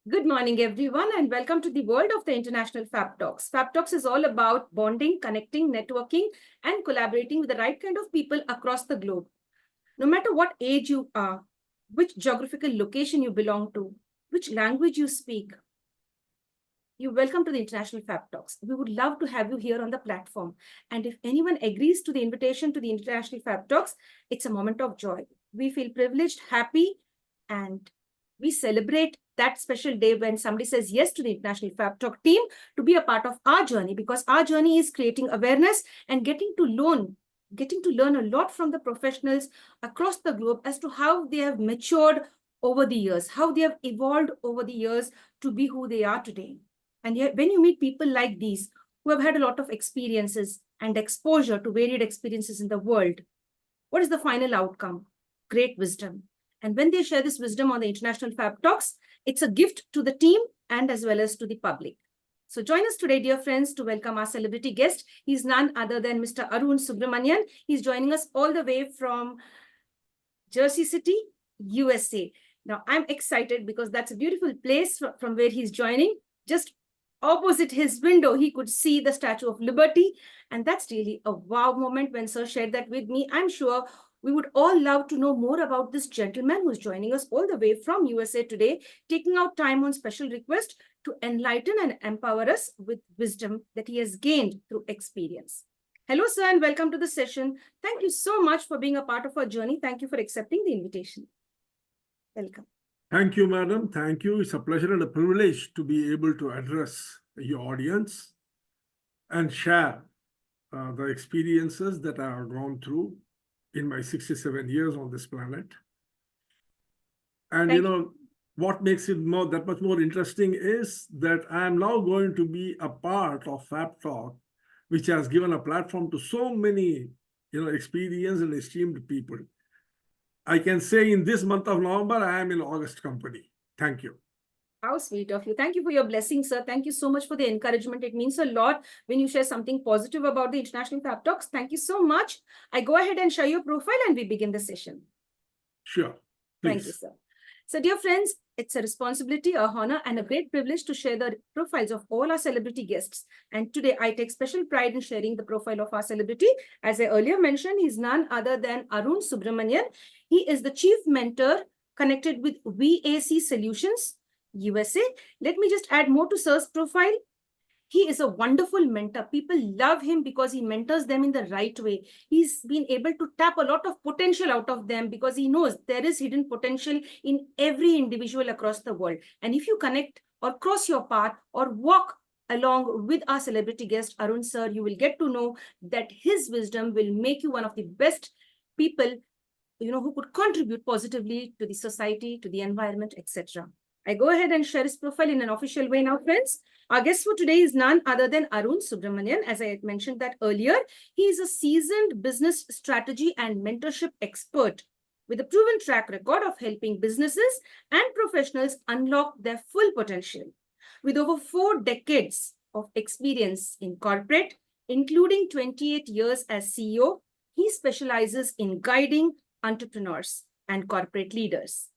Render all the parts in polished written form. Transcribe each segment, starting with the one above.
Good morning, everyone, and welcome to the world of the International Fab Talks. Fab Talks is all about bonding, connecting, networking, and collaborating with the right kind of people across the globe. No matter what age you are, which geographical location you belong to, which language you speak, you're welcome to the International Fab Talks. We would love to have you here on the platform. And if anyone agrees to the invitation to the International Fab Talks, it's a moment of joy. We feel privileged, happy, and we celebrate that special day when somebody says yes to the International Fab Talk team to be a part of our journey, because our journey is creating awareness and getting to learn a lot from the professionals across the globe as to how they have matured over the years, how they have evolved over the years to be who they are today. And yet, when you meet people like these who have had a lot of experiences and exposure to varied experiences in the world, what is the final outcome? Great wisdom. And when they share this wisdom on the International Fab Talks, it's a gift to the team and as well as to the public. So join us today, dear friends, to welcome our celebrity guest. He's none other than Mr. Arun Subramanian. He's joining us all the way from Jersey City, USA. Now, I'm excited because that's a beautiful place from where he's joining. Just opposite his window, he could see the Statue of Liberty. And that's really a wow moment when Sir shared that with me. I'm sure we would all love to know more about this gentleman who's joining us all the way from USA today, taking out time on special request to enlighten and empower us with wisdom that he has gained through experience. Hello, sir, and welcome to the session. Thank you so much for being a part of our journey. Thank you for accepting the invitation. Welcome. Thank you, madam. Thank you. It's a pleasure and a privilege to be able to address your audience and share the experiences that I have gone through in my 67 years on this planet. And Thank you. What makes it that much more interesting is that I am now going to be a part of Fab Talk, which has given a platform to so many experienced and esteemed people. I can say in this month of November, I am in August company. Thank you. How sweet of you. Thank you for your blessing, sir. Thank you so much for the encouragement. It means a lot when you share something positive about the International Fab Talks. Thank you so much. I go ahead and share your profile and we begin the session. Sure. Please. Thank you, sir. So, dear friends, it's a responsibility, a honor, and a great privilege to share the profiles of all our celebrity guests. And today, I take special pride in sharing the profile of our celebrity. As I earlier mentioned, he's none other than Arun Subramanian. He is the chief mentor connected with VAC Solutions, USA. Let me just add more to Sir's profile. He is a wonderful mentor. People love him because he mentors them in the right way. He's been able to tap a lot of potential out of them because he knows there is hidden potential in every individual across the world. And if you connect or cross your path or walk along with our celebrity guest, Arun sir, you will get to know that his wisdom will make you one of the best people, who could contribute positively to the society, to the environment, etc. I go ahead and share his profile in an official way now, friends. Our guest for today is none other than Arun Subramanian. As I had mentioned that earlier, he is a seasoned business strategy and mentorship expert with a proven track record of helping businesses and professionals unlock their full potential. With over 4 decades of experience in corporate, including 28 years as CEO, he specializes in guiding entrepreneurs and corporate leaders.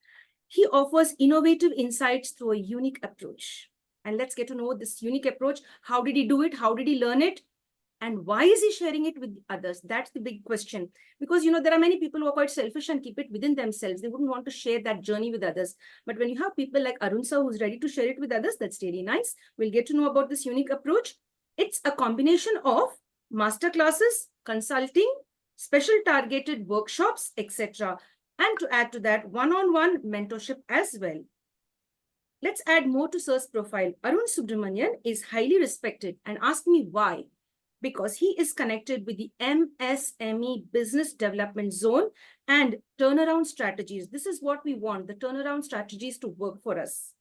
He offers innovative insights through a unique approach. And let's get to know this unique approach. How did he do it? How did he learn it? And why is he sharing it with others? That's the big question. Because, there are many people who are quite selfish and keep it within themselves. They wouldn't want to share that journey with others. But when you have people like Arun sir who's ready to share it with others, that's really nice. We'll get to know about this unique approach. It's a combination of masterclasses, consulting, special targeted workshops, etc. And to add to that, one-on-one mentorship as well. Let's add more to Sir's profile. Arun Subramanian is highly respected, and ask me why. Because he is connected with the MSME business development zone and turnaround strategies. This is what we want, the turnaround strategies to work for us.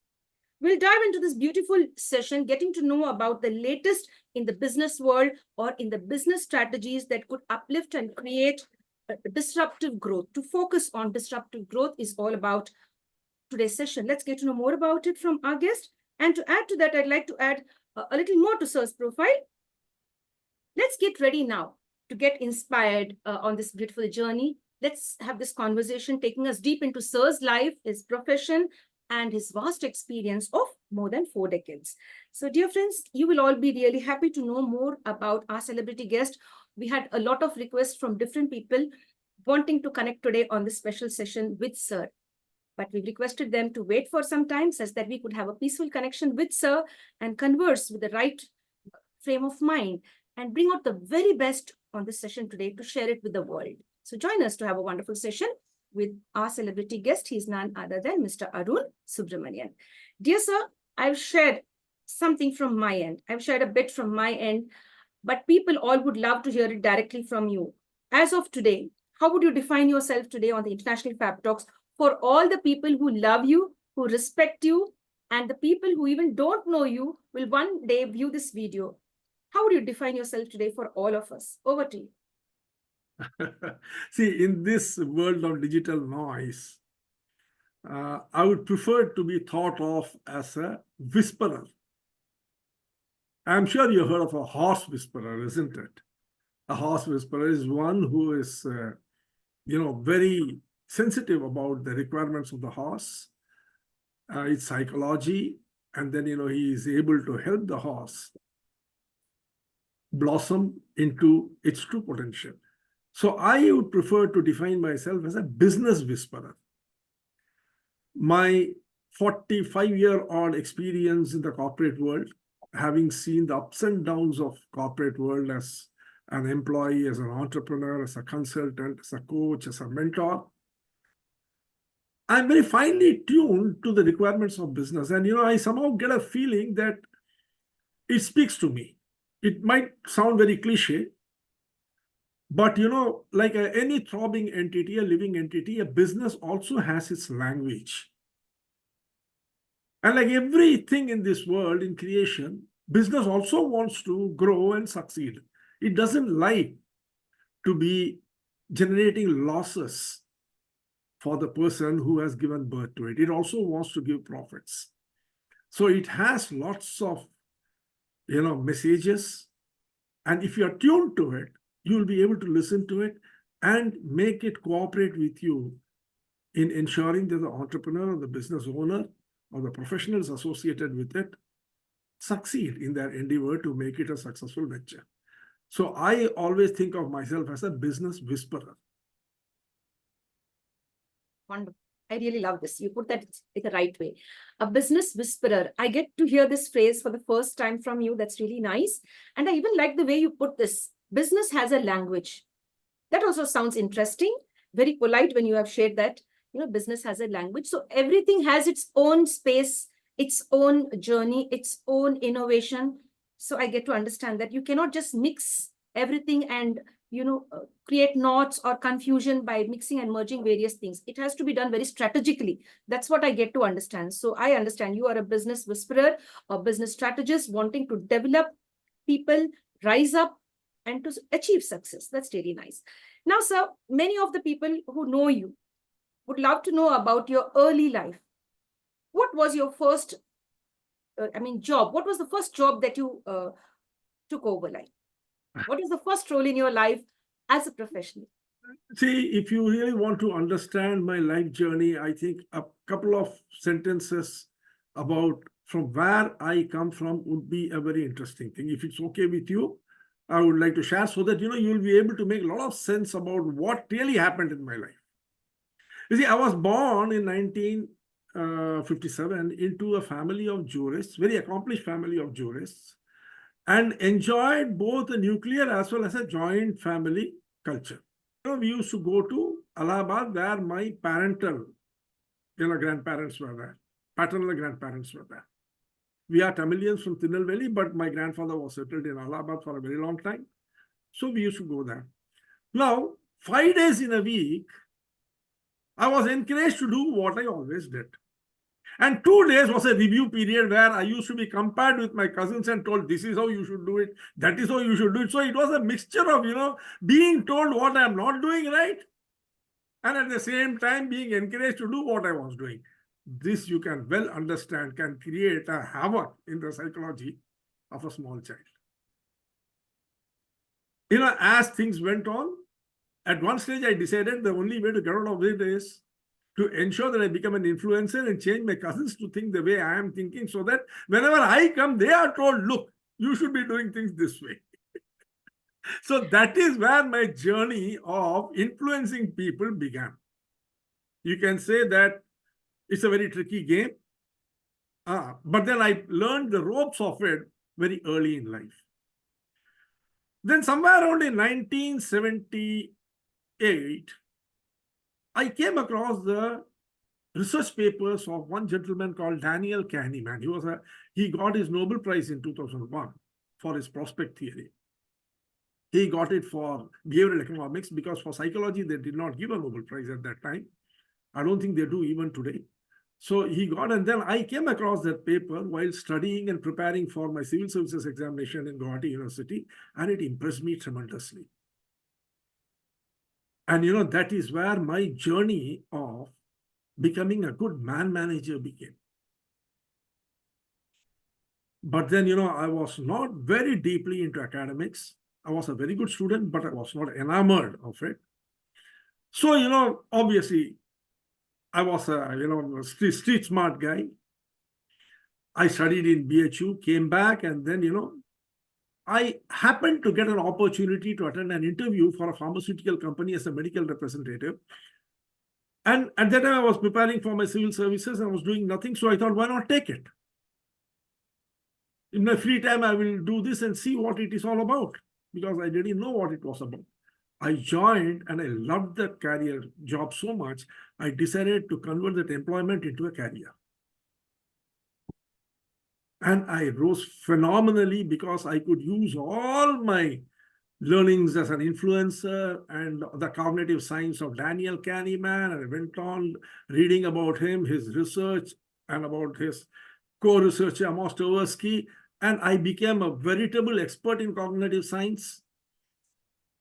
We'll dive into this beautiful session, getting to know about the latest in the business world or in the business strategies that could uplift and create disruptive growth. To focus on disruptive growth is all about today's session. Let's get to know more about it from our guest. And to add to that, I'd like to add a little more to Sir's profile. Let's get ready now to get inspired on this beautiful journey. Let's have this conversation taking us deep into Sir's life, his profession, and his vast experience of more than 4 decades. So, dear friends, you will all be really happy to know more about our celebrity guest. We had a lot of requests from different people wanting to connect today on this special session with Sir. But we requested them to wait for some time such that we could have a peaceful connection with Sir and converse with the right frame of mind and bring out the very best on this session today to share it with the world. So join us to have a wonderful session with our celebrity guest. He's none other than Mr. Arun Subramanian. Dear Sir, I've shared something from my end. I've shared a bit from my end, but people all would love to hear it directly from you. As of today, how would you define yourself today on the International Fab Talks for all the people who love you, who respect you, and the people who even don't know you will one day view this video? How would you define yourself today for all of us? Over to you. See, in this world of digital noise, I would prefer to be thought of as a whisperer. I'm sure you heard of a horse whisperer, isn't it? A horse whisperer is one who is, very sensitive about the requirements of the horse, its psychology, and then, he is able to help the horse blossom into its true potential. So I would prefer to define myself as a business whisperer. My 45-year-old experience in the corporate world, having seen the ups and downs of corporate world as an employee, as an entrepreneur, as a consultant, as a coach, as a mentor, I'm very finely tuned to the requirements of business. And, I somehow get a feeling that it speaks to me. It might sound very cliche, but, like any throbbing entity, a living entity, a business also has its language. And like everything in this world, in creation, business also wants to grow and succeed. It doesn't like to be generating losses for the person who has given birth to it. It also wants to give profits. So it has lots of, messages. And if you're tuned to it, you'll be able to listen to it and make it cooperate with you in ensuring that the entrepreneur or the business owner or the professionals associated with it succeed in their endeavor to make it a successful venture. So I always think of myself as a business whisperer. Wonderful. I really love this. You put that in the right way. A business whisperer. I get to hear this phrase for the first time from you. That's really nice. And I even like the way you put this. Business has a language. That also sounds interesting. Very polite when you have shared that. Business has a language. So everything has its own space, its own journey, its own innovation. So I get to understand that you cannot just mix everything and create knots or confusion by mixing and merging various things. It has to be done very strategically. That's what I get to understand. So I understand you are a business whisperer, a business strategist wanting to develop people, rise up, and to achieve success. That's really nice. Now, sir, many of the people who know you would love to know about your early life. What was your first, job? What was the first job that you took over? Like, what was the first role in your life as a professional? See, if you really want to understand my life journey, I think a couple of sentences about from where I come from would be a very interesting thing. If it's okay with you, I would like to share so that, you'll be able to make a lot of sense about what really happened in my life. You see, I was born in 1957 into a family of jurists, very accomplished family of jurists, and enjoyed both a nuclear as well as a joint family culture. We used to go to Allahabad where my parental, grandparents were there. Paternal grandparents were there. We are Tamilians from Tirunelveli, but my grandfather was settled in Allahabad for a very long time. So we used to go there. Now, 5 days in a week, I was encouraged to do what I always did. And 2 days was a review period where I used to be compared with my cousins and told, this is how you should do it, that is how you should do it. So it was a mixture of, being told what I'm not doing right, and at the same time being encouraged to do what I was doing. This, you can well understand, can create a havoc in the psychology of a small child. As things went on, at one stage I decided the only way to get out of it is to ensure that I become an influencer and change my cousins to think the way I am thinking, so that whenever I come, they are told, look, you should be doing things this way. So that is where my journey of influencing people began. You can say that it's a very tricky game, but then I learned the ropes of it very early in life. Then somewhere around in 1978, I came across the research papers of one gentleman called Daniel Kahneman. He got his Nobel Prize in 2001 for his prospect theory. He got it for behavioral economics, because for psychology, they did not give a Nobel Prize at that time. I don't think they do even today. So he got, and then I came across that paper while studying and preparing for my civil services examination in Guwahati University, and it impressed me tremendously. And that is where my journey of becoming a good man manager began. But then, I was not very deeply into academics. I was a very good student, but I was not enamored of it. So, obviously, I was a, street smart guy. I studied in BHU, came back, and then, I happened to get an opportunity to attend an interview for a pharmaceutical company as a medical representative. And at that time, I was preparing for my civil services and I was doing nothing. So I thought, why not take it? In my free time, I will do this and see what it is all about, because I didn't know what it was about. I joined and I loved that career job so much, I decided to convert that employment into a career. And I rose phenomenally because I could use all my learnings as an influencer and the cognitive science of Daniel Kahneman. And I went on reading about him, his research, and about his co-researcher, Amos Tversky, and I became a veritable expert in cognitive science.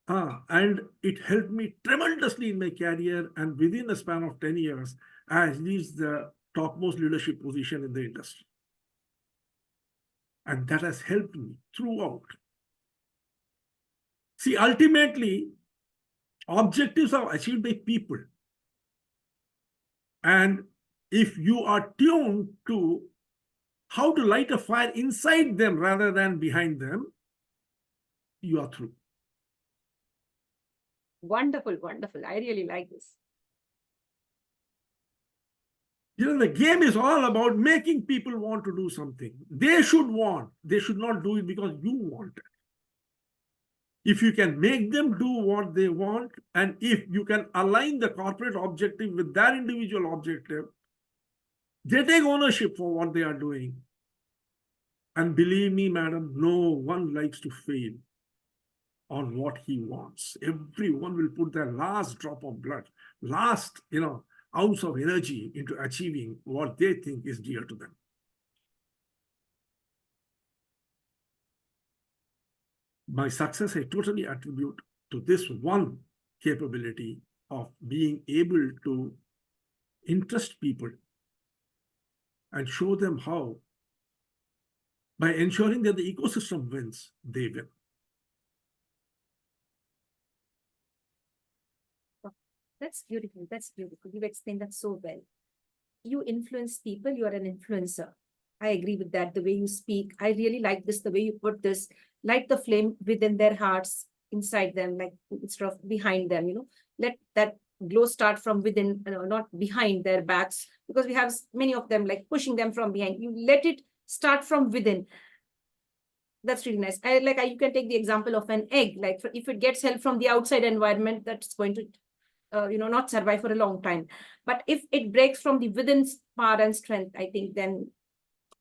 And it helped me tremendously in my career. And within a span of 10 years, I reached the topmost leadership position in the industry. And that has helped me throughout. See, ultimately, objectives are achieved by people. And if you are tuned to how to light a fire inside them rather than behind them, you are through. Wonderful, wonderful. I really like this. The game is all about making people want to do something. They should want. They should not do it because you want it. If you can make them do what they want, and if you can align the corporate objective with their individual objective, they take ownership for what they are doing. And believe me, madam, no one likes to fail on what he wants. Everyone will put their last drop of blood, last, ounce of energy into achieving what they think is dear to them. My success, I totally attribute to this one capability of being able to interest people and show them how. By ensuring that the ecosystem wins, they win. That's beautiful. That's beautiful. You've explained that so well. You influence people, you are an influencer. I agree with that. The way you speak, I really like this, the way you put this, light the flame within their hearts, inside them, like instead of behind them, let that glow start from within, not behind their backs, because we have many of them like pushing them from behind. You let it start from within. That's really nice. You can take the example of an egg. Like if it gets help from the outside environment, that's going to not survive for a long time. But if it breaks from the within power and strength, I think then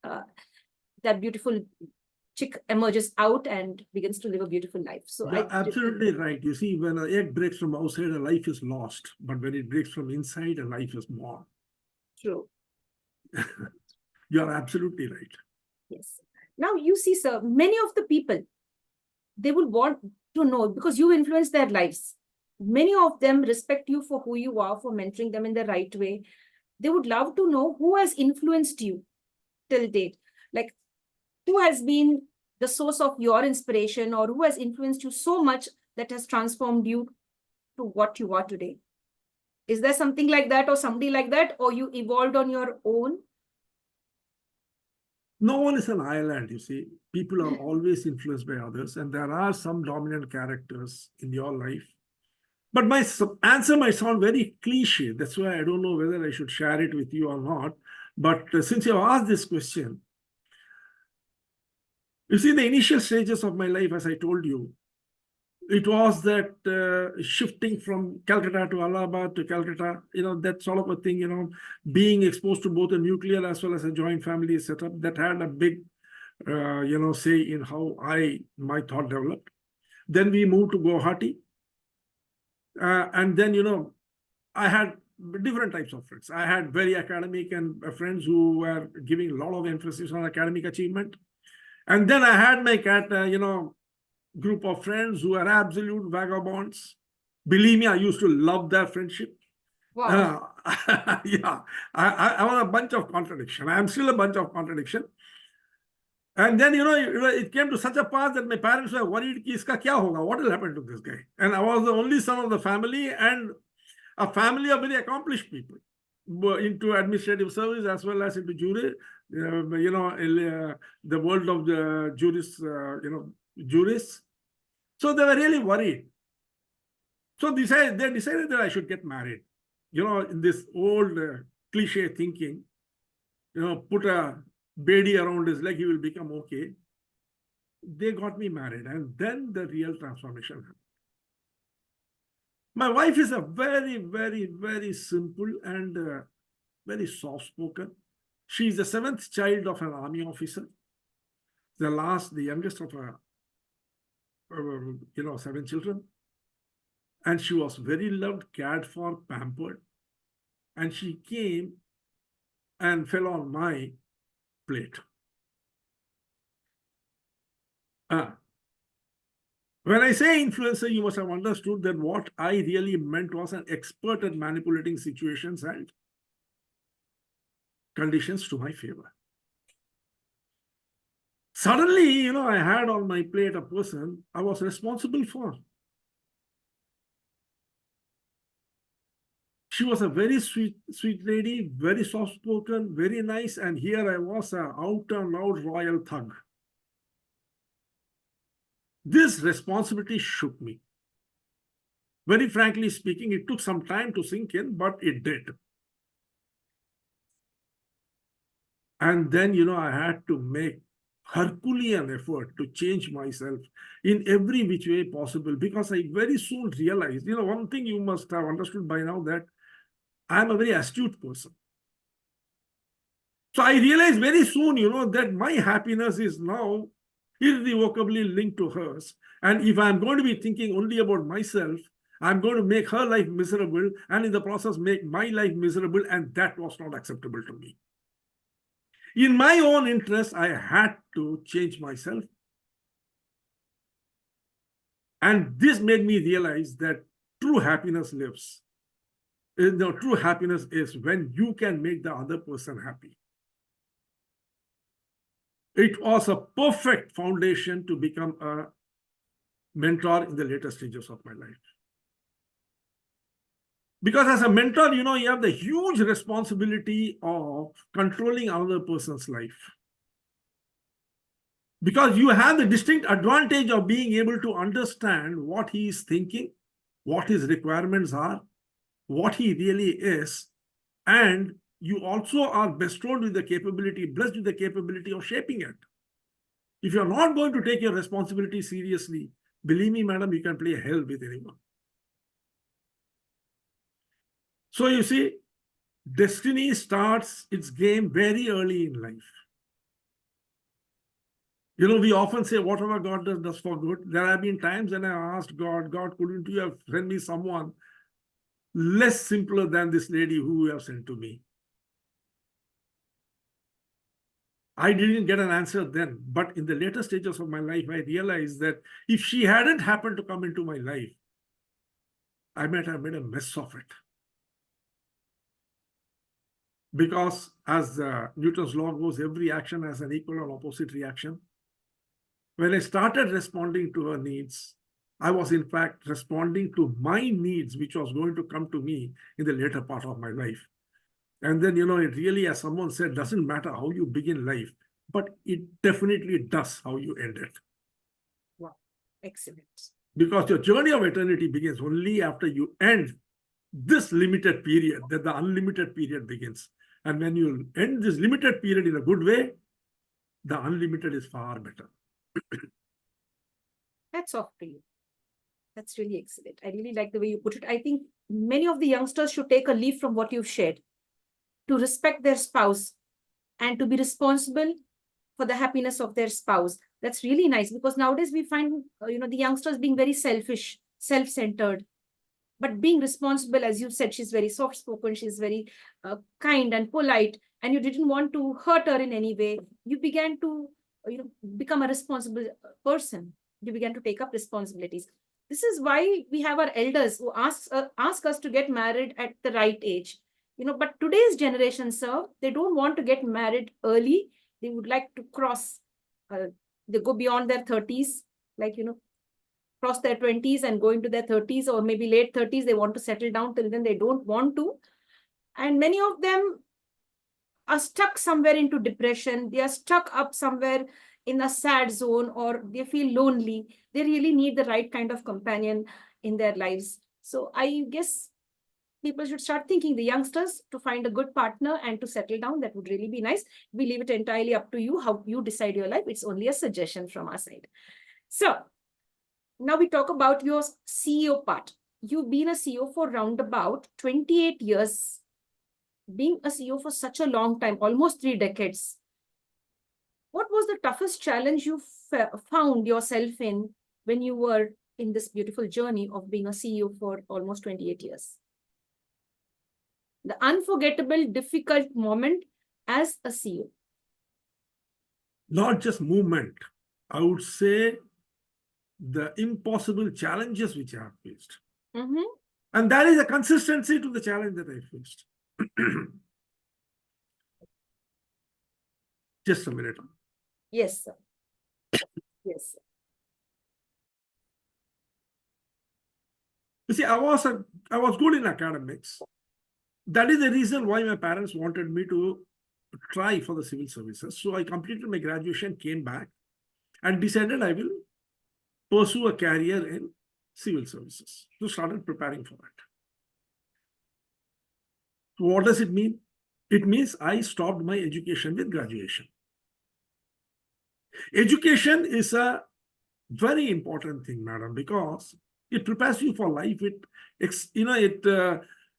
that beautiful chick emerges out and begins to live a beautiful life. So yeah, absolutely right. You see, when an egg breaks from outside, a life is lost. But when it breaks from inside, a life is born. True. You are absolutely right. Yes. Now you see, sir, many of the people, they will want to know, because you influence their lives. Many of them respect you for who you are, for mentoring them in the right way. They would love to know who has influenced you till date. Like, who has been the source of your inspiration, or who has influenced you so much that has transformed you to what you are today? Is there something like that or somebody like that, or you evolved on your own? No one is an island, you see. People are always influenced by others, and there are some dominant characters in your life. But my answer might sound very cliche. That's why I don't know whether I should share it with you or not. But since you have asked this question, you see, the initial stages of my life, as I told you, it was that shifting from Calcutta to Allahabad to Calcutta, that sort of a thing, being exposed to both a nuclear as well as a joint family setup that had a big, say in how my thought developed. Then we moved to Guwahati. And then, I had different types of friends. I had very academic and friends who were giving a lot of emphasis on academic achievement. And then I had my group of friends who are absolute vagabonds. Believe me, I used to love their friendship. Wow. Yeah, I was a bunch of contradiction. I am still a bunch of contradiction. And then, it came to such a pass that my parents were worried, ki iska kya hoga? What will happen to this guy? And I was the only son of the family, and a family of very accomplished people into administrative service as well as into jury, the world of the jurists. So they were really worried. So they decided that I should get married. In this old cliche thinking, put a bedi around his leg, he will become okay. They got me married, and then the real transformation happened. My wife is a very, very, very simple and very soft-spoken. She is the 7th child of an army officer, the youngest of 7 children. And she was very loved, cared for, pampered. And she came and fell on my plate. When I say influencer, you must have understood that what I really meant was an expert at manipulating situations and conditions to my favor. Suddenly, I had on my plate a person I was responsible for. She was a very sweet lady, very soft-spoken, very nice, and here I was, an out-and-out royal thug. This responsibility shook me. Very frankly speaking, it took some time to sink in, but it did. And then, I had to make Herculean effort to change myself in every which way possible, because I very soon realized, one thing you must have understood by now, that I'm a very astute person. So I realized very soon, that my happiness is now irrevocably linked to hers. And if I'm going to be thinking only about myself, I'm going to make her life miserable, and in the process make my life miserable, and that was not acceptable to me. In my own interest, I had to change myself. And this made me realize that true happiness lives. True happiness is when you can make the other person happy. It was a perfect foundation to become a mentor in the later stages of my life. Because as a mentor, you have the huge responsibility of controlling another person's life. Because you have the distinct advantage of being able to understand what he is thinking, what his requirements are, what he really is, and you also are bestowed with the capability, blessed with the capability of shaping it. If you're not going to take your responsibility seriously, believe me, madam, you can play hell with anyone. So you see, destiny starts its game very early in life. We often say, whatever God does for good. There have been times when I asked God, couldn't you have sent me someone less simpler than this lady who you have sent to me? I didn't get an answer then, but in the later stages of my life, I realized that if she hadn't happened to come into my life, I might have made a mess of it. Because as Newton's law goes, every action has an equal and opposite reaction. When I started responding to her needs, I was in fact responding to my needs, which was going to come to me in the later part of my life. And then, it really, as someone said, doesn't matter how you begin life, but it definitely does how you end it. Wow, excellent. Because your journey of eternity begins only after you end this limited period, that the unlimited period begins. And when you end this limited period in a good way, the unlimited is far better. That's off to you. That's really excellent. I really like the way you put it. I think many of the youngsters should take a leaf from what you've shared to respect their spouse and to be responsible for the happiness of their spouse. That's really nice, because nowadays we find, the youngsters being very selfish, self-centered, but being responsible. As you said, she's very soft-spoken, she's very kind and polite, and you didn't want to hurt her in any way. You began to, become a responsible person. You began to take up responsibilities. This is why we have our elders who ask us to get married at the right age. But today's generation, sir, they don't want to get married early. They would like to they go beyond their 30s, cross their 20s and go into their 30s or maybe late 30s. They want to settle down. Till then, they don't want to. And many of them are stuck somewhere into depression. They are stuck up somewhere in a sad zone, or they feel lonely. They really need the right kind of companion in their lives. So I guess people should start thinking, the youngsters, to find a good partner and to settle down. That would really be nice. We leave it entirely up to you, how you decide your life. It's only a suggestion from our side. So now we talk about your CEO part. You've been a CEO for roundabout 28 years. Being a CEO for such a long time, almost 3 decades. What was the toughest challenge you found yourself in when you were in this beautiful journey of being a CEO for almost 28 years? The unforgettable, difficult moment as a CEO. Not just movement, I would say the impossible challenges which I have faced. And that is a consistency to the challenge that I faced. Just a minute. Yes, sir. Yes, sir. You see, I was good in academics. That is the reason why my parents wanted me to try for the civil services. So I completed my graduation, came back, and decided I will pursue a career in civil services. So started preparing for it. What does it mean? It means I stopped my education with graduation. Education is a very important thing, madam, because it prepares you for life. It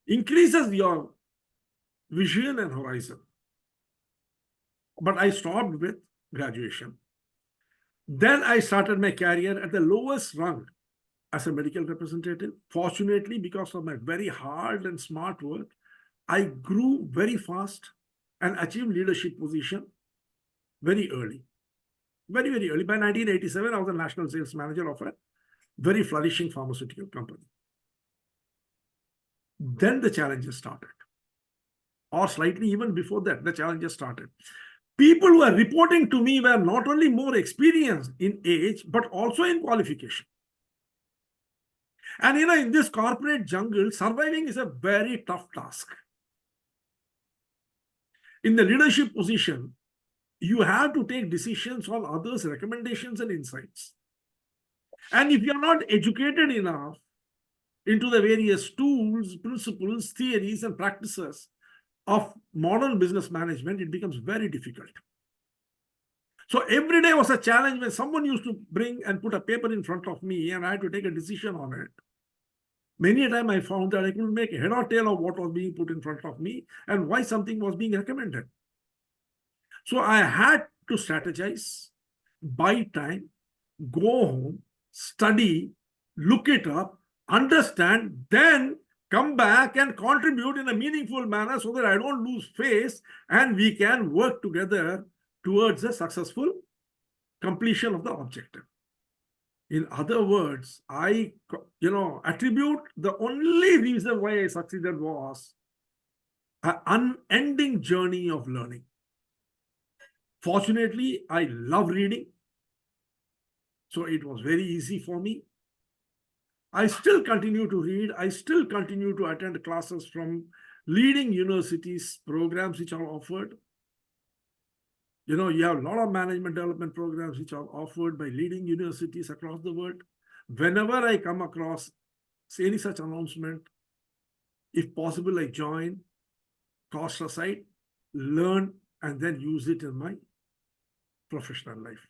increases your vision and horizon. But I stopped with graduation. Then I started my career at the lowest rung as a medical representative. Fortunately, because of my very hard and smart work, I grew very fast and achieved leadership position very early. Very, very early. By 1987, I was the national sales manager of a very flourishing pharmaceutical company. Then the challenges started. Or slightly even before that, the challenges started. People who are reporting to me were not only more experienced in age, but also in qualification. And in this corporate jungle, surviving is a very tough task. In the leadership position, you have to take decisions on others' recommendations and insights. And if you're not educated enough into the various tools, principles, theories, and practices of modern business management, it becomes very difficult. So every day was a challenge when someone used to bring and put a paper in front of me and I had to take a decision on it. Many a time I found that I couldn't make a head or tail of what was being put in front of me and why something was being recommended. So I had to strategize, buy time, go home, study, look it up, understand, then come back and contribute in a meaningful manner so that I don't lose face and we can work together towards a successful completion of the objective. In other words, I attribute the only reason why I succeeded was an unending journey of learning. Fortunately, I love reading. So it was very easy for me. I still continue to read. I still continue to attend classes from leading universities, programs which are offered. You know, you have a lot of management development programs which are offered by leading universities across the world. Whenever I come across any such announcement, if possible, I join, cost aside, learn, and then use it in my professional life.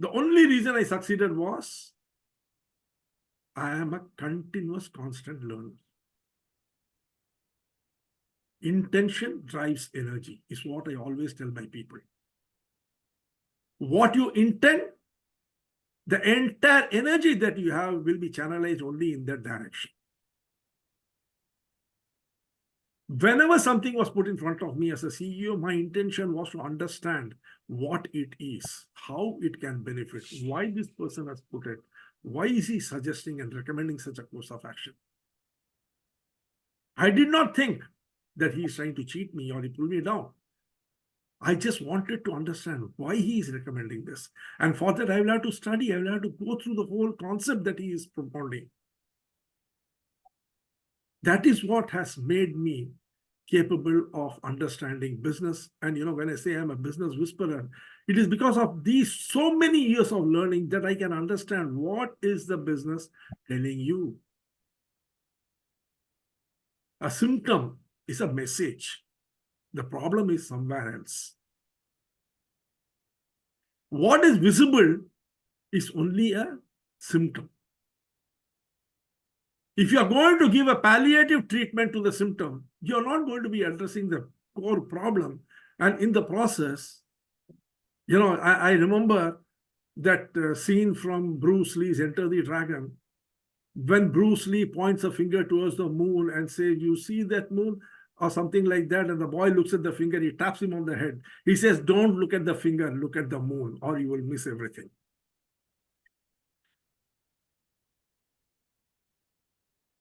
The only reason I succeeded was I am a continuous, constant learner. Intention drives energy, is what I always tell my people. What you intend, the entire energy that you have will be channelized only in that direction. Whenever something was put in front of me as a CEO, my intention was to understand what it is, how it can benefit, why this person has put it, why is he suggesting and recommending such a course of action. I did not think that he is trying to cheat me or he pull me down. I just wanted to understand why he is recommending this. And for that, I will have to study. I will have to go through the whole concept that he is propounding. That is what has made me capable of understanding business. And, you know, when I say I'm a business whisperer, it is because of these so many years of learning that I can understand what is the business telling you. A symptom is a message. The problem is somewhere else. What is visible is only a symptom. If you are going to give a palliative treatment to the symptom, you are not going to be addressing the core problem. And in the process, you know, I remember that scene from Bruce Lee's Enter the Dragon, when Bruce Lee points a finger towards the moon and says, you see that moon? Or something like that. And the boy looks at the finger, he taps him on the head. He says, don't look at the finger, look at the moon, or you will miss everything.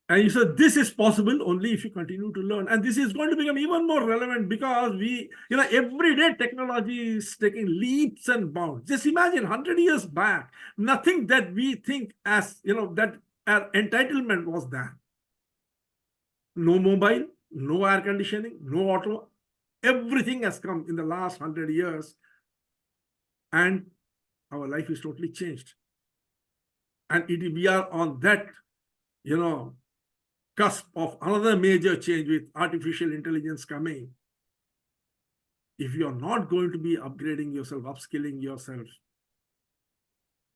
And you said, this is possible only if you continue to learn. And this is going to become even more relevant because every day technology is taking leaps and bounds. Just imagine 100 years back, nothing that we think as, that our entitlement was there. No mobile, no air conditioning, no auto. Everything has come in the last 100 years. And our life is totally changed. And we are on that, cusp of another major change with artificial intelligence coming. If you are not going to be upgrading yourself, upskilling yourself,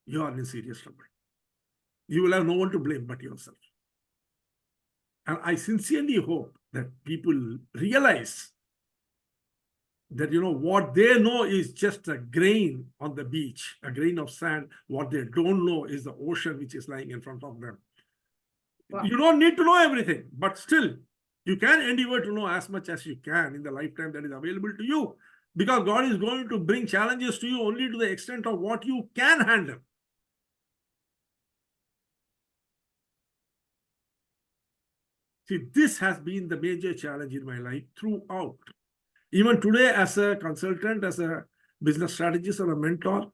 you are in serious trouble. You will have no one to blame but yourself. And I sincerely hope that people realize that, what they know is just a grain on the beach, a grain of sand. What they don't know is the ocean which is lying in front of them. Wow. You don't need to know everything, but still, you can endeavor to know as much as you can in the lifetime that is available to you, because God is going to bring challenges to you only to the extent of what you can handle. See, this has been the major challenge in my life throughout. Even today, as a consultant, as a business strategist or a mentor,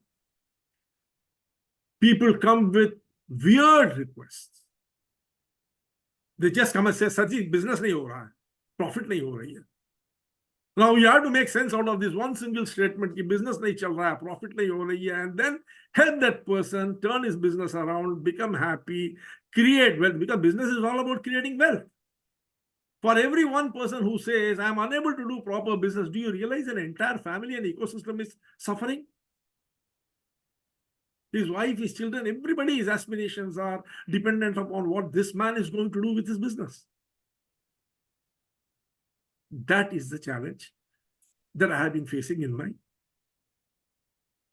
people come with weird requests. They just come and say, Sarji, business nahi ho raha hai, profit nahi ho rahi hai. Now you have to make sense out of this one single statement, ki business nahi chal raha hai, profit nahi ho rahi hai, and then help that person turn his business around, become happy, create wealth, because business is all about creating wealth. For every one person who says, I am unable to do proper business, do you realize an entire family and ecosystem is suffering? His wife, his children, everybody's aspirations are dependent upon what this man is going to do with his business. That is the challenge that I have been facing in my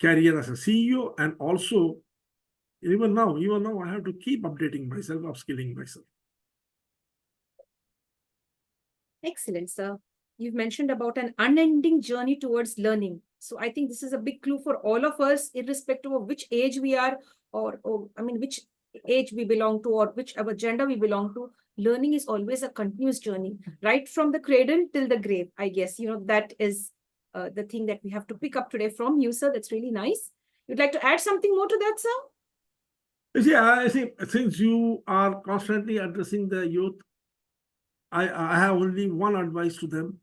career as a CEO, and also even now I have to keep updating myself, upskilling myself. Excellent, sir. You've mentioned about an unending journey towards learning. So I think this is a big clue for all of us, irrespective of which age we are, or which age we belong to, or whichever gender we belong to. Learning is always a continuous journey, right from the cradle till the grave. I guess, that is the thing that we have to pick up today from you, sir. That's really nice. You'd like to add something more to that, sir? You see, I think since you are constantly addressing the youth, I have only one advice to them.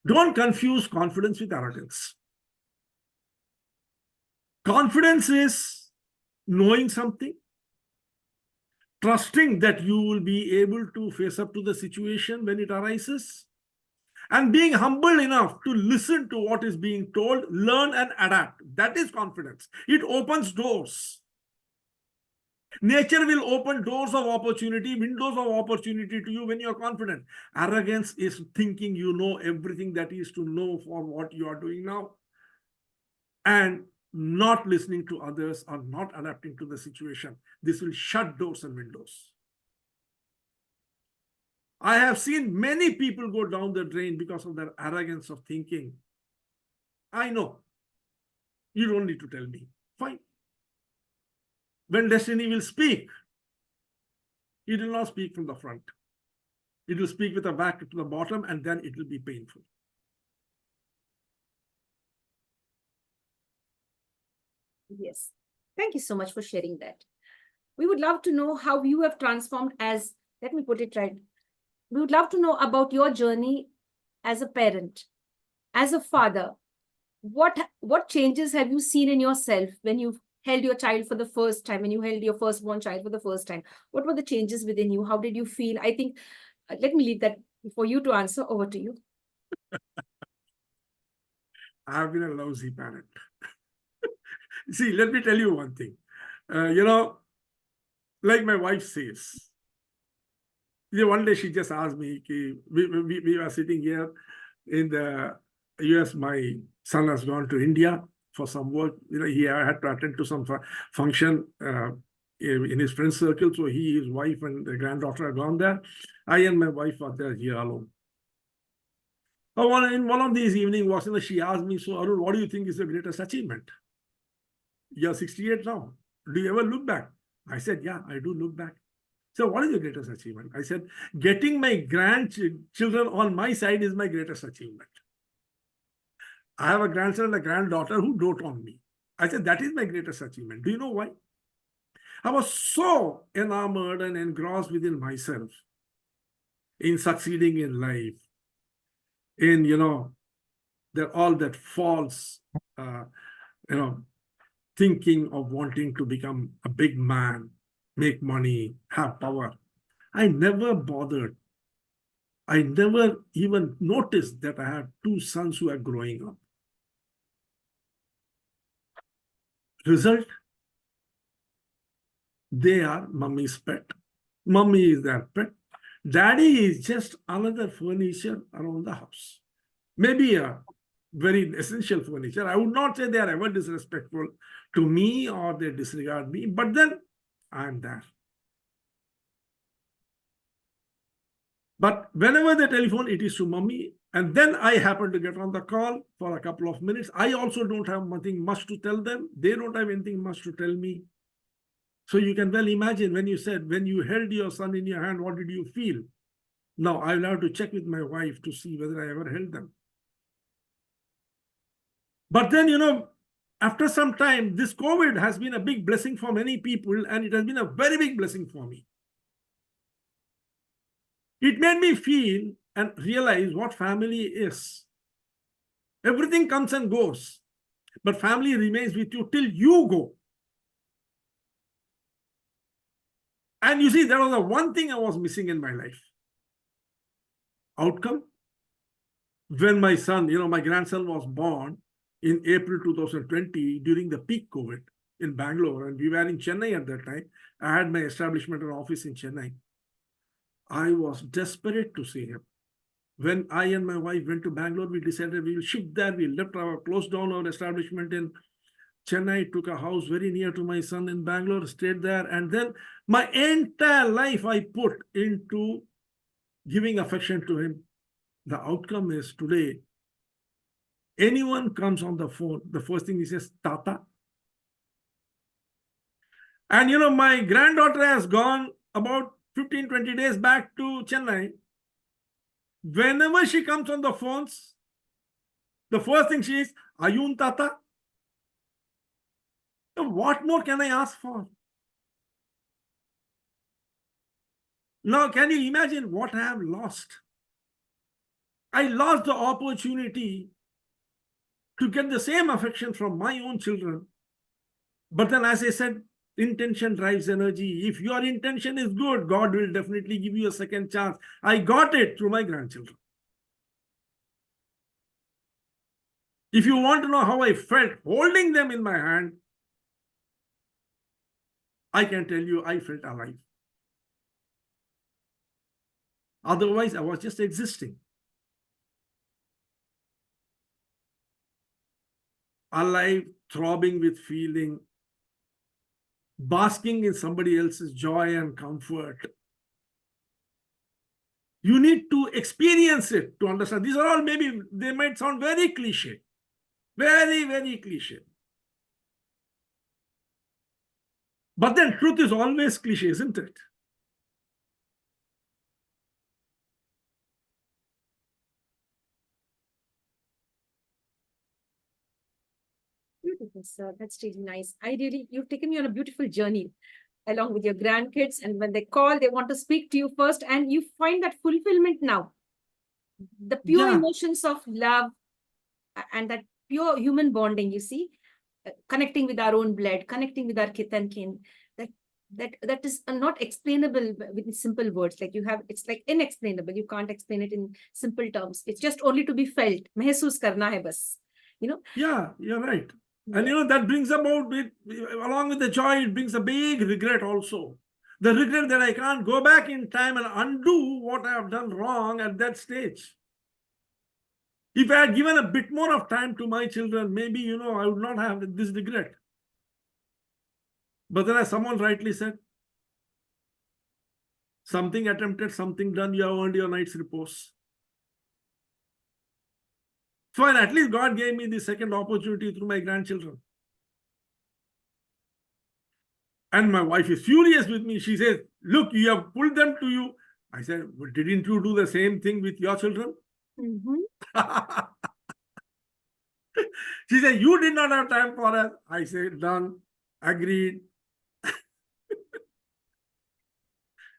Don't confuse confidence with arrogance. Confidence is knowing something, trusting that you will be able to face up to the situation when it arises, and being humble enough to listen to what is being told, learn and adapt. That is confidence. It opens doors. Nature will open doors of opportunity, windows of opportunity to you when you're confident. Arrogance is thinking you know everything that is to know for what you are doing now, and not listening to others or not adapting to the situation. This will shut doors and windows. I have seen many people go down the drain because of their arrogance of thinking. I know. You don't need to tell me. Fine. When destiny will speak, it will not speak from the front. It will speak with a back to the bottom, and then it will be painful. Yes. Thank you so much for sharing that. We would love to know how you have transformed as, let me put it right. We would love to know about your journey as a parent, as a father. What changes have you seen in yourself when you held your child for the first time, when you held your firstborn child for the first time? What were the changes within you? How did you feel? I think, let me leave that for you to answer. Over to you. I have been a lousy parent. See, let me tell you one thing. Like my wife says, one day she just asked me, we were sitting here in the US. My son has gone to India for some work. He had to attend to some function in his friend circle. So his wife and the granddaughter are gone there. I and my wife are there here alone. In one of these evening walks, she asked me, so Arun, what do you think is the greatest achievement? You're 68 now. Do you ever look back? I said, yeah, I do look back. So what is the greatest achievement? I said, getting my grandchildren on my side is my greatest achievement. I have a grandson and a granddaughter who dote on me. I said, that is my greatest achievement. Do you know why? I was so enamored and engrossed within myself in succeeding in life, in, all that false, thinking of wanting to become a big man, make money, have power. I never bothered. I never even noticed that I had two sons who are growing up. Result, they are mummy's pet. Mummy is their pet. Daddy is just another furniture around the house. Maybe a very essential furniture. I would not say they are ever disrespectful to me or they disregard me, but then I'm there. But whenever they telephone, it is to mummy. And then I happen to get on the call for a couple of minutes. I also don't have nothing much to tell them. They don't have anything much to tell me. So you can well imagine when you said, when you held your son in your hand, what did you feel? Now I'll have to check with my wife to see whether I ever held them. But then, after some time, this COVID has been a big blessing for many people, and it has been a very big blessing for me. It made me feel and realize what family is. Everything comes and goes, but family remains with you till you go. And you see, that was the one thing I was missing in my life. Outcome. When my son, my grandson was born in April 2020 during the peak COVID in Bangalore, and we were in Chennai at that time. I had my establishment and office in Chennai. I was desperate to see him. When I and my wife went to Bangalore, we decided we will shift there. We closed down our establishment in Chennai, took a house very near to my son in Bangalore, stayed there. And then my entire life I put into giving affection to him. The outcome is today, anyone comes on the phone, the first thing he says, Tata. And my granddaughter has gone about 15-20 days back to Chennai. Whenever she comes on the phones, the first thing she is, Ayun Tata. What more can I ask for? Now, can you imagine what I have lost? I lost the opportunity to get the same affection from my own children. But then, as I said, intention drives energy. If your intention is good, God will definitely give you a second chance. I got it through my grandchildren. If you want to know how I felt holding them in my hand, I can tell you I felt alive. Otherwise, I was just existing. Alive, throbbing with feeling, basking in somebody else's joy and comfort. You need to experience it to understand. These are all, maybe they might sound very cliche, very, very cliche. But then truth is always cliche, isn't it? Beautiful, sir. That's really nice. You've taken me on a beautiful journey along with your grandkids. And when they call, they want to speak to you first, and you find that fulfillment now. The pure Yeah, emotions of love and that pure human bonding, you see, connecting with our own blood, connecting with our kith and kin, that is not explainable with simple words. Like it's like inexplainable. You can't explain it in simple terms. It's just only to be felt. Mehsoos karna hai bas. You know? yeah, you're right. And Yeah. that brings about it, along with the joy, it brings a big regret also. The regret that I can't go back in time and undo what I have done wrong at that stage. If I had given a bit more of time to my children, maybe, I would not have this regret. But then, as someone rightly said, something attempted, something done, you have earned your night's repose. Fine, at least God gave me the second opportunity through my grandchildren. And my wife is furious with me. She says, look, you have pulled them to you. I said, well, didn't you do the same thing with your children? She said, you did not have time for us. I said, done, agreed.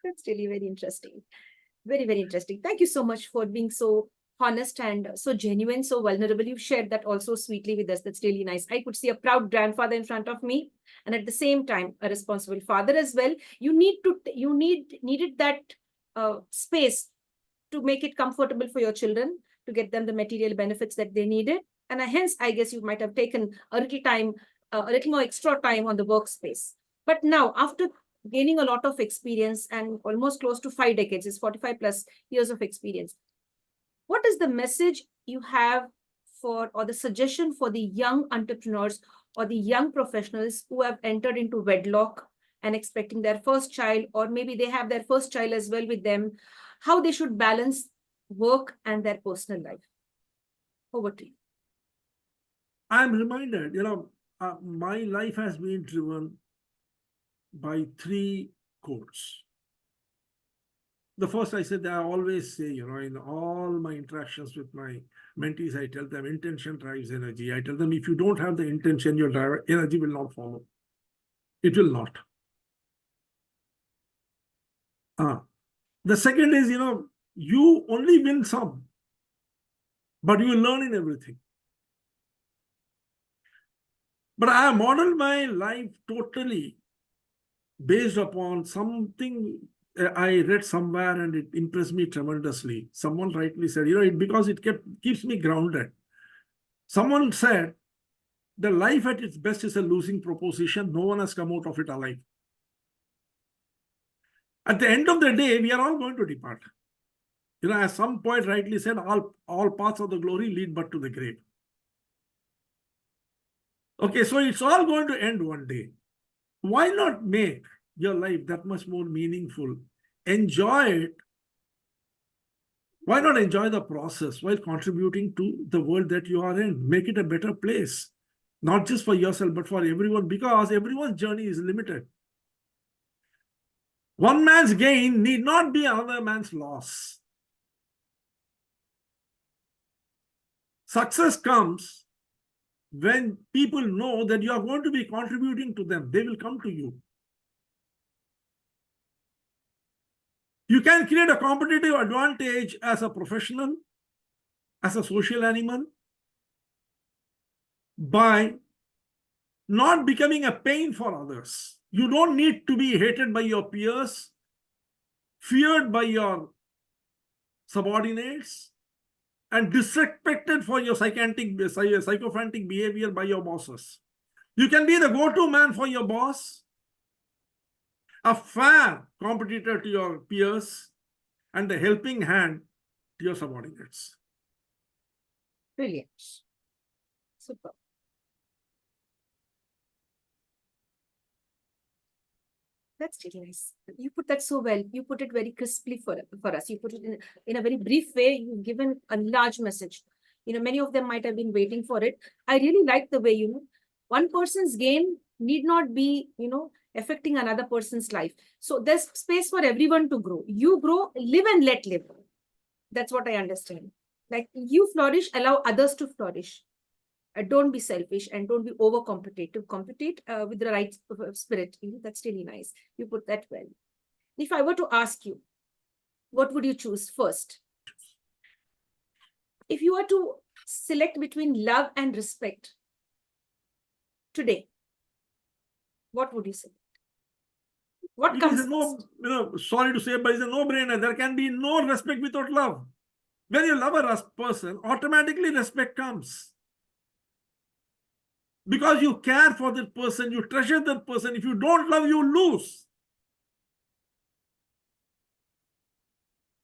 That's really very interesting. Very, very interesting. Thank you so much for being so honest and so genuine, so vulnerable. You've shared that also sweetly with us. That's really nice. I could see a proud grandfather in front of me, and at the same time, a responsible father as well. You needed that space to make it comfortable for your children, to get them the material benefits that they needed. And hence, I guess you might have taken a little time, a little more extra time on the workspace. But now, after gaining a lot of experience and almost close to 5 decades, is 45 plus years of experience, what is the message you have for, or the suggestion for the young entrepreneurs or the young professionals who have entered into wedlock and expecting their first child, or maybe they have their first child as well with them, how they should balance work and their personal life? Over to you. I'm reminded, my life has been driven by three codes. The first, I said, I always say, in all my interactions with my mentees, I tell them intention drives energy. I tell them, if you don't have the intention, your energy will not follow. It will not. The second is, you only win some, but you will learn in everything. But I have modeled my life totally based upon something I read somewhere, and it impressed me tremendously. Someone rightly said, because it keeps me grounded. Someone said, the life at its best is a losing proposition. No one has come out of it alive. At the end of the day, we are all going to depart. As some poet rightly said, all paths of the glory lead but to the grave. Okay, so it's all going to end one day. Why not make your life that much more meaningful? Enjoy it. Why not enjoy the process while contributing to the world that you are in? Make it a better place, not just for yourself, but for everyone, because everyone's journey is limited. One man's gain need not be another man's loss. Success comes when people know that you are going to be contributing to them. They will come to you. You can create a competitive advantage as a professional, as a social animal, by not becoming a pain for others. You don't need to be hated by your peers, feared by your subordinates, and disrespected for your psychophantic behavior by your bosses. You can be the go-to man for your boss, a fair competitor to your peers, and a helping hand to your subordinates. Brilliant. Super. That's really nice. You put that so well. You put it very crisply for us. You put it in a very brief way. You've given a large message. Many of them might have been waiting for it. I really like the way, one person's gain need not be, affecting another person's life. So there's space for everyone to grow. You grow, live and let live. That's what I understand. Like you flourish, allow others to flourish. Don't be selfish and don't be over competitive. Compete with the right spirit. That's really nice. You put that well. If I were to ask you, what would you choose first? If you were to select between love and respect today, what would you say? What It comes is a first? sorry to say, but it's a no-brainer. There can be no respect without love. When you love a person, automatically respect comes. Because you care for that person, you treasure that person. If you don't love, you lose.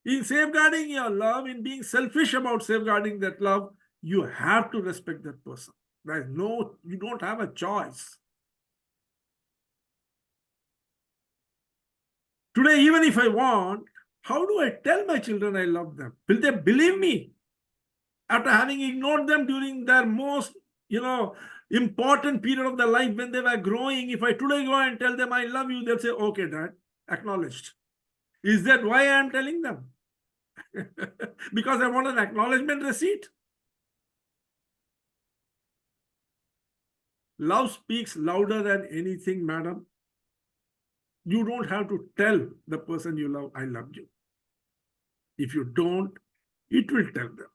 In safeguarding your love, in being selfish about safeguarding that love, you have to respect that person. You don't have a choice. Today, even if I want, how do I tell my children I love them? Will they believe me? After having ignored them during their most, important period of their life when they were growing, if I today go and tell them I love you, they'll say, okay, Dad, acknowledged. Is that why I am telling them? Because I want an acknowledgement receipt. Love speaks louder than anything, madam. You don't have to tell the person you love, I love you. If you don't, it will tell them.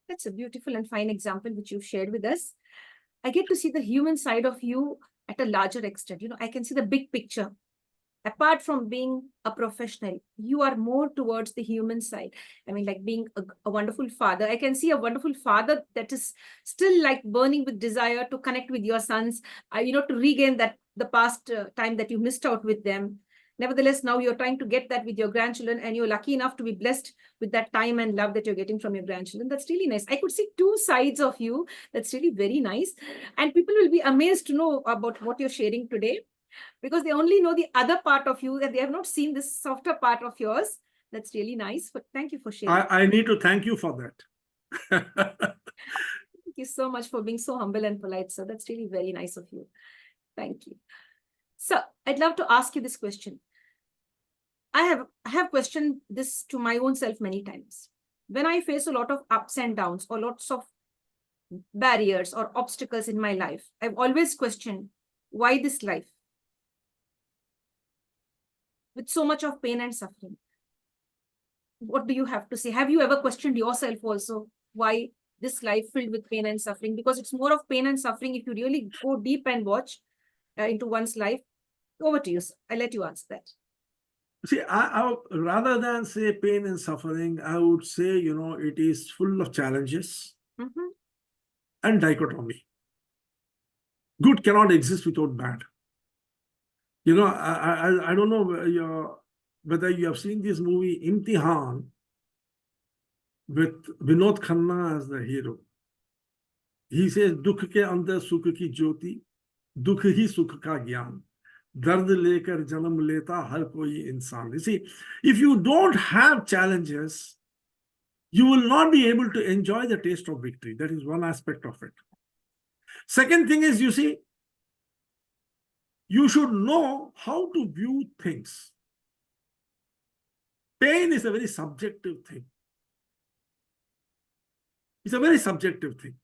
That's a beautiful and fine example which you've shared with us. I get to see the human side of you at a larger extent. I can see the big picture. Apart from being a professional, you are more towards the human side. I mean, like being a wonderful father. I can see a wonderful father that is still like burning with desire to connect with your sons, to regain the past time that you missed out with them. Nevertheless, now you're trying to get that with your grandchildren, and you're lucky enough to be blessed with that time and love that you're getting from your grandchildren. That's really nice. I could see two sides of you. That's really very nice. And people will be amazed to know about what you're sharing today, because they only know the other part of you, that they have not seen this softer part of yours. That's really nice. But thank you for sharing. I need to thank you for that. Thank you so much for being so humble and polite, sir. That's really very nice of you. Thank you. So I'd love to ask you this question. I have questioned this to my own self many times. When I face a lot of ups and downs or lots of barriers or obstacles in my life, I've always questioned, why this life? With so much of pain and suffering. What do you have to say? Have you ever questioned yourself also, why this life filled with pain and suffering? Because it's more of pain and suffering if you really go deep and watch into one's life. Over to you, sir. I'll let you answer that. See, rather than say pain and suffering, I would say, it is full of challenges and dichotomy. Good cannot exist without bad. I don't know whether you have seen this movie Imtihan with Vinod Khanna as the hero. He says, Dukh ke andar sukh ki jyoti, dukh hi sukh ka gyan. Dard lekar janam leta har koi insan. You see, if you don't have challenges, you will not be able to enjoy the taste of victory. That is one aspect of it. Second thing is, you see, you should know how to view things. Pain is a very subjective thing. It's a very subjective thing.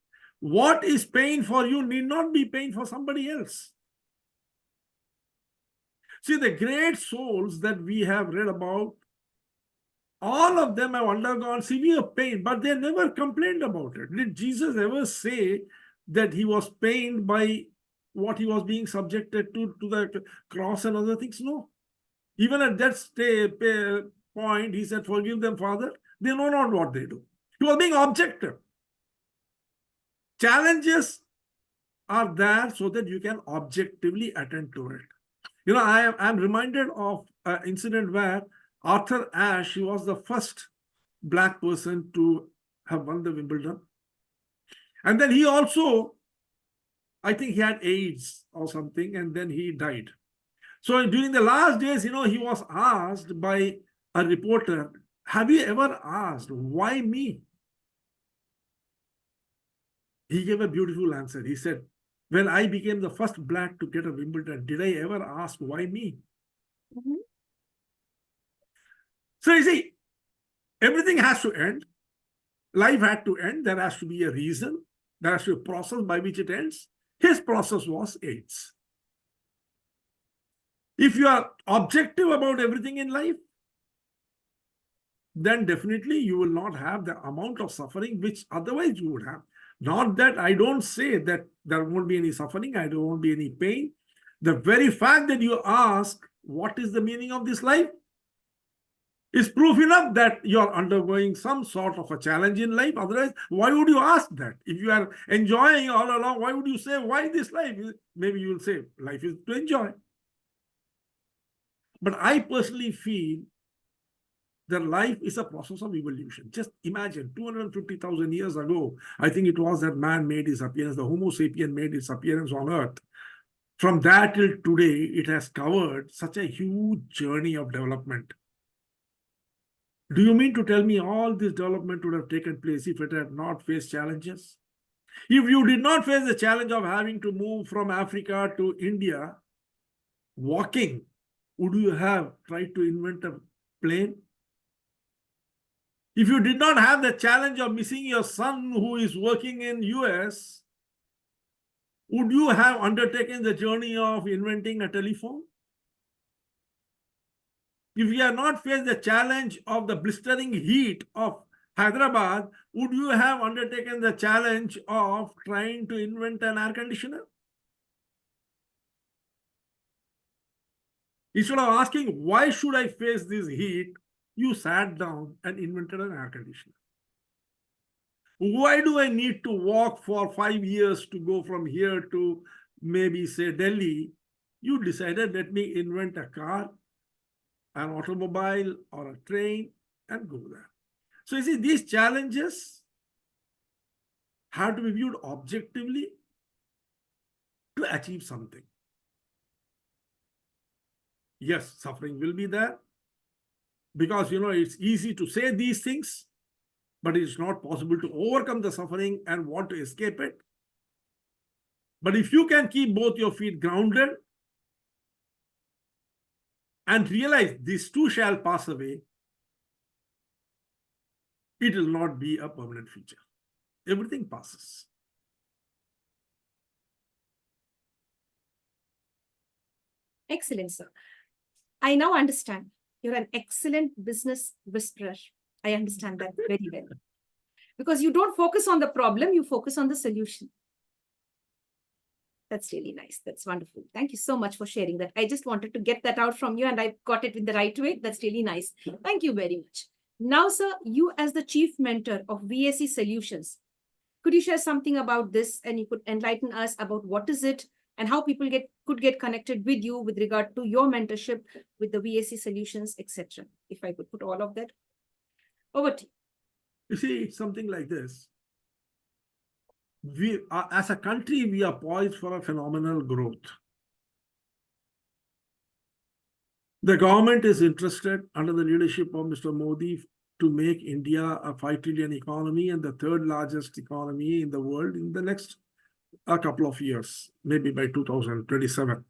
What is pain for you need not be pain for somebody else. See, the great souls that we have read about, all of them have undergone severe pain, but they never complained about it. Did Jesus ever say that he was pained by what he was being subjected to the cross and other things? No. Even at that point, he said, "Forgive them, Father. They know not what they do." He was being objective. Challenges are there so that you can objectively attend to it. You know, I'm reminded of an incident where Arthur Ashe, he was the first Black person to have won the Wimbledon. And then he also, I think he had AIDS or something, and then he died. So during the last days, you know, he was asked by a reporter, "Have you ever asked, why me?" He gave a beautiful answer. He said, "When I became the first Black to get a Wimbledon, did I ever ask, why me?" Mhm. So you see, everything has to end. Life had to end. There has to be a reason. There has to be a process by which it ends. His process was AIDS. If you are objective about everything in life, then definitely you will not have the amount of suffering which otherwise you would have. Not that I don't say that there won't be any suffering, there won't be any pain. The very fact that you ask, what is the meaning of this life, is proof enough that you are undergoing some sort of a challenge in life. Otherwise, why would you ask that? If you are enjoying all along, why would you say, why this life? Maybe you will say, life is to enjoy. But I personally feel that life is a process of evolution. Just imagine 250,000 years ago, I think it was that man made his appearance, the Homo sapien made his appearance on Earth. From that till today, it has covered such a huge journey of development. Do you mean to tell me all this development would have taken place if it had not faced challenges? If you did not face the challenge of having to move from Africa to India, walking, would you have tried to invent a plane? If you did not have the challenge of missing your son who is working in US, would you have undertaken the journey of inventing a telephone? If you had not faced the challenge of the blistering heat of Hyderabad, would you have undertaken the challenge of trying to invent an air conditioner? Instead of asking, why should I face this heat, you sat down and invented an air conditioner. Why do I need to walk for 5 years to go from here to maybe say Delhi? You decided, let me invent a car, an automobile or a train and go there. So you see, these challenges have to be viewed objectively to achieve something. Yes, suffering will be there because, you know, it's easy to say these things, but it's not possible to overcome the suffering and want to escape it. But if you can keep both your feet grounded and realize these too shall pass away, it will not be a permanent feature. Everything passes. Excellent, sir. I now understand. You're an excellent business whisperer. I understand that very well. Because you don't focus on the problem, you focus on the solution. That's really nice. That's wonderful. Thank you so much for sharing that. I just wanted to get that out from you and I got it in the right way. That's really nice. Thank you very much. Now, sir, you as the chief mentor of VAC Solutions, could you share something about this and you could enlighten us about what is it and how people could get connected with you with regard to your mentorship with the VAC Solutions, etc. If I could put all of that over to you. You see, it's something like this. We are, as a country, we are poised for a phenomenal growth. The government is interested under the leadership of Mr. Modi to make India a 5 trillion economy and the third largest economy in the world in the next couple of years, maybe by 2027.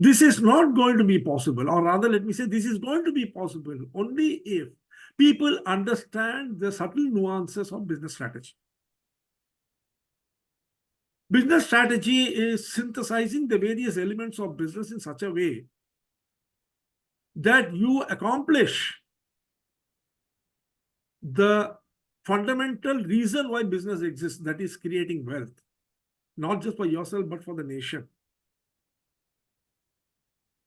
This is not going to be possible, or rather, let me say, this is going to be possible only if people understand the subtle nuances of business strategy. Business strategy is synthesizing the various elements of business in such a way that you accomplish the fundamental reason why business exists, that is creating wealth, not just for yourself, but for the nation.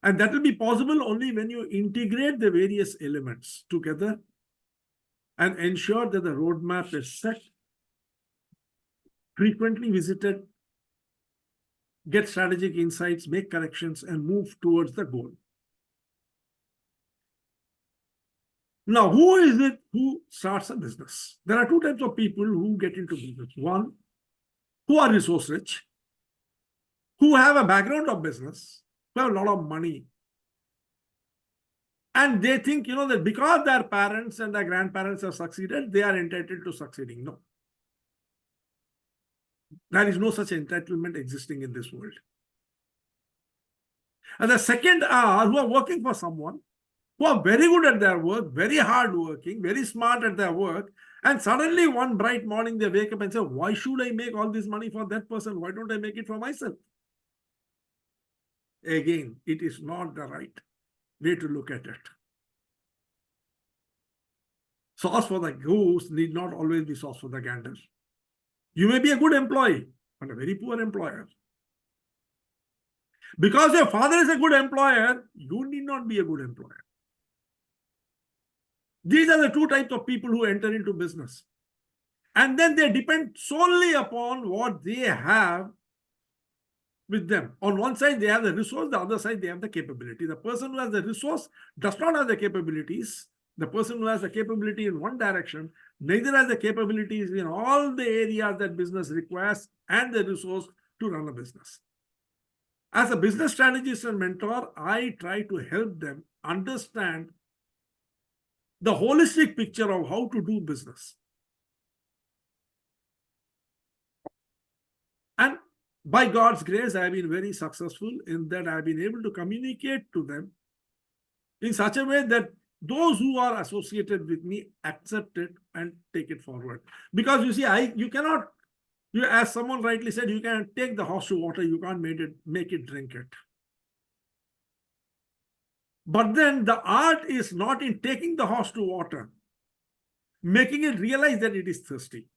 And that will be possible only when you integrate the various elements together and ensure that the roadmap is set, frequently visited, get strategic insights, make corrections, and move towards the goal. Now, who is it who starts a business? There are two types of people who get into business. One, who are resource rich, who have a background of business, who have a lot of money. And they think, that because their parents and their grandparents have succeeded, they are entitled to succeeding. No. There is no such entitlement existing in this world. And the second are who are working for someone, who are very good at their work, very hard working, very smart at their work. And suddenly one bright morning they wake up and say, why should I make all this money for that person? Why don't I make it for myself? Again, it is not the right way to look at it. Sauce for the goose need not always be sauce for the gander. You may be a good employee, but a very poor employer. Because your father is a good employer, you need not be a good employer. These are the two types of people who enter into business. And then they depend solely upon what they have with them. On one side, they have the resource, the other side, they have the capability. The person who has the resource does not have the capabilities. The person who has the capability in one direction, neither has the capabilities in all the areas that business requires and the resource to run a business. As a business strategist and mentor, I try to help them understand the holistic picture of how to do business. And by God's grace, I have been very successful in that I have been able to communicate to them in such a way that those who are associated with me accept it and take it forward. Because you see, you cannot, as someone rightly said, you can take the horse to water, you can't make it drink it. But then the art is not in taking the horse to water, making it realize that it is thirsty.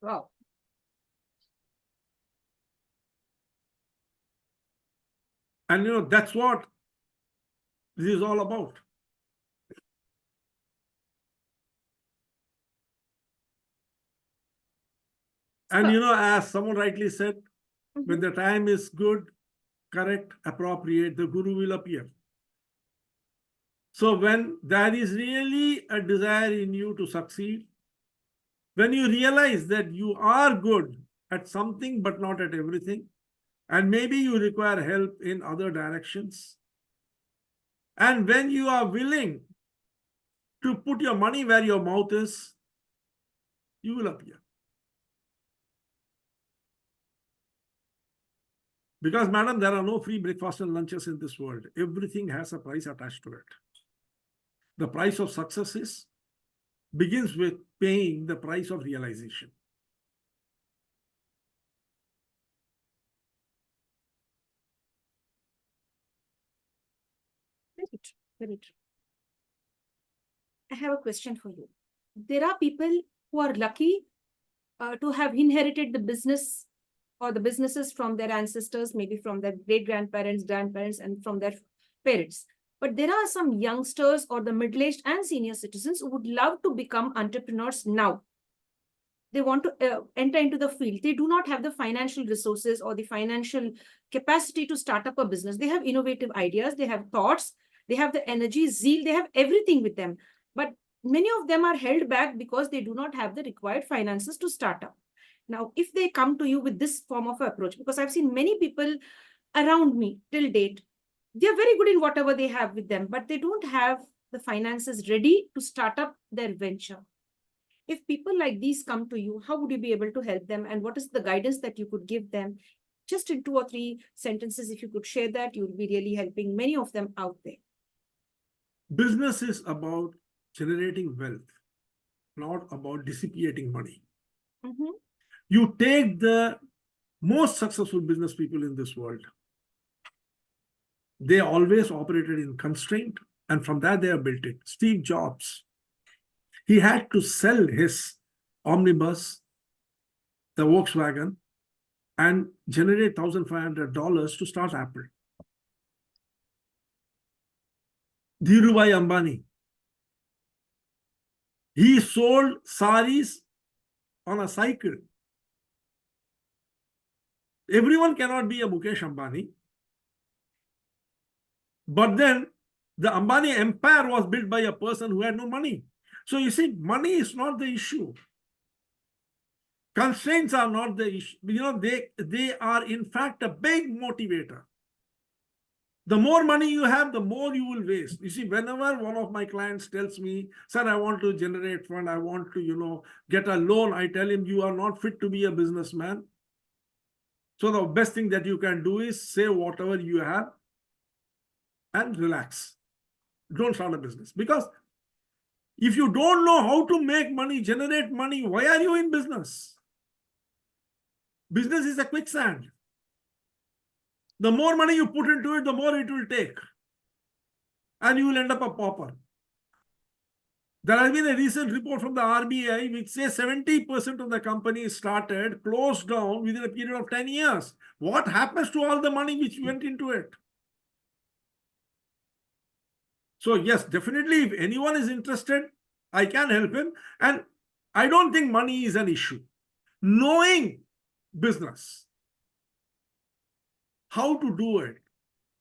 Wow. And that's what this is all about. And as someone rightly said, when the time is good, correct, appropriate, the guru will appear. So when there is really a desire in you to succeed, when you realize that you are good at something but not at everything, and maybe you require help in other directions, and when you are willing to put your money where your mouth is, you will appear. Because, madam, there are no free breakfast and lunches in this world. Everything has a price attached to it. The price of success begins with paying the price of realization. Very true. Very true. I have a question for you. There are people who are lucky to have inherited the business or the businesses from their ancestors, maybe from their great-grandparents, grandparents, and from their parents. But there are some youngsters or the middle-aged and senior citizens who would love to become entrepreneurs now. They want to enter into the field. They do not have the financial resources or the financial capacity to start up a business. They have innovative ideas, they have thoughts, they have the energy, zeal, they have everything with them. But many of them are held back because they do not have the required finances to start up. Now, if they come to you with this form of approach, because I've seen many people around me till date, they're very good in whatever they have with them, but they don't have the finances ready to start up their venture. If people like these come to you, how would you be able to help them? And what is the guidance that you could give them? Just in 2 or 3 sentences, if you could share that, you'll be really helping many of them out there. Business is about generating wealth, not about dissipating money. You take the most successful business people in this world. They always operated in constraint, and from that they have built it. Steve Jobs, he had to sell his omnibus, the Volkswagen, and generate $1,500 to start Apple. Dhirubhai Ambani, he sold saris on a cycle. Everyone cannot be a Mukesh Ambani. But then the Ambani empire was built by a person who had no money. So you see, money is not the issue. Constraints are not the issue. They are in fact a big motivator. The more money you have, the more you will waste. You see, whenever one of my clients tells me, sir, I want to generate fund, I want to, get a loan, I tell him, you are not fit to be a businessman. So the best thing that you can do is save whatever you have and relax. Don't start a business. Because if you don't know how to make money, generate money, why are you in business? Business is a quicksand. The more money you put into it, the more it will take. And you will end up a pauper. There has been a recent report from the RBI which says 70% of the companies started, closed down within a period of 10 years. What happens to all the money which went into it? So yes, definitely if anyone is interested, I can help him. And I don't think money is an issue. Knowing business, how to do it,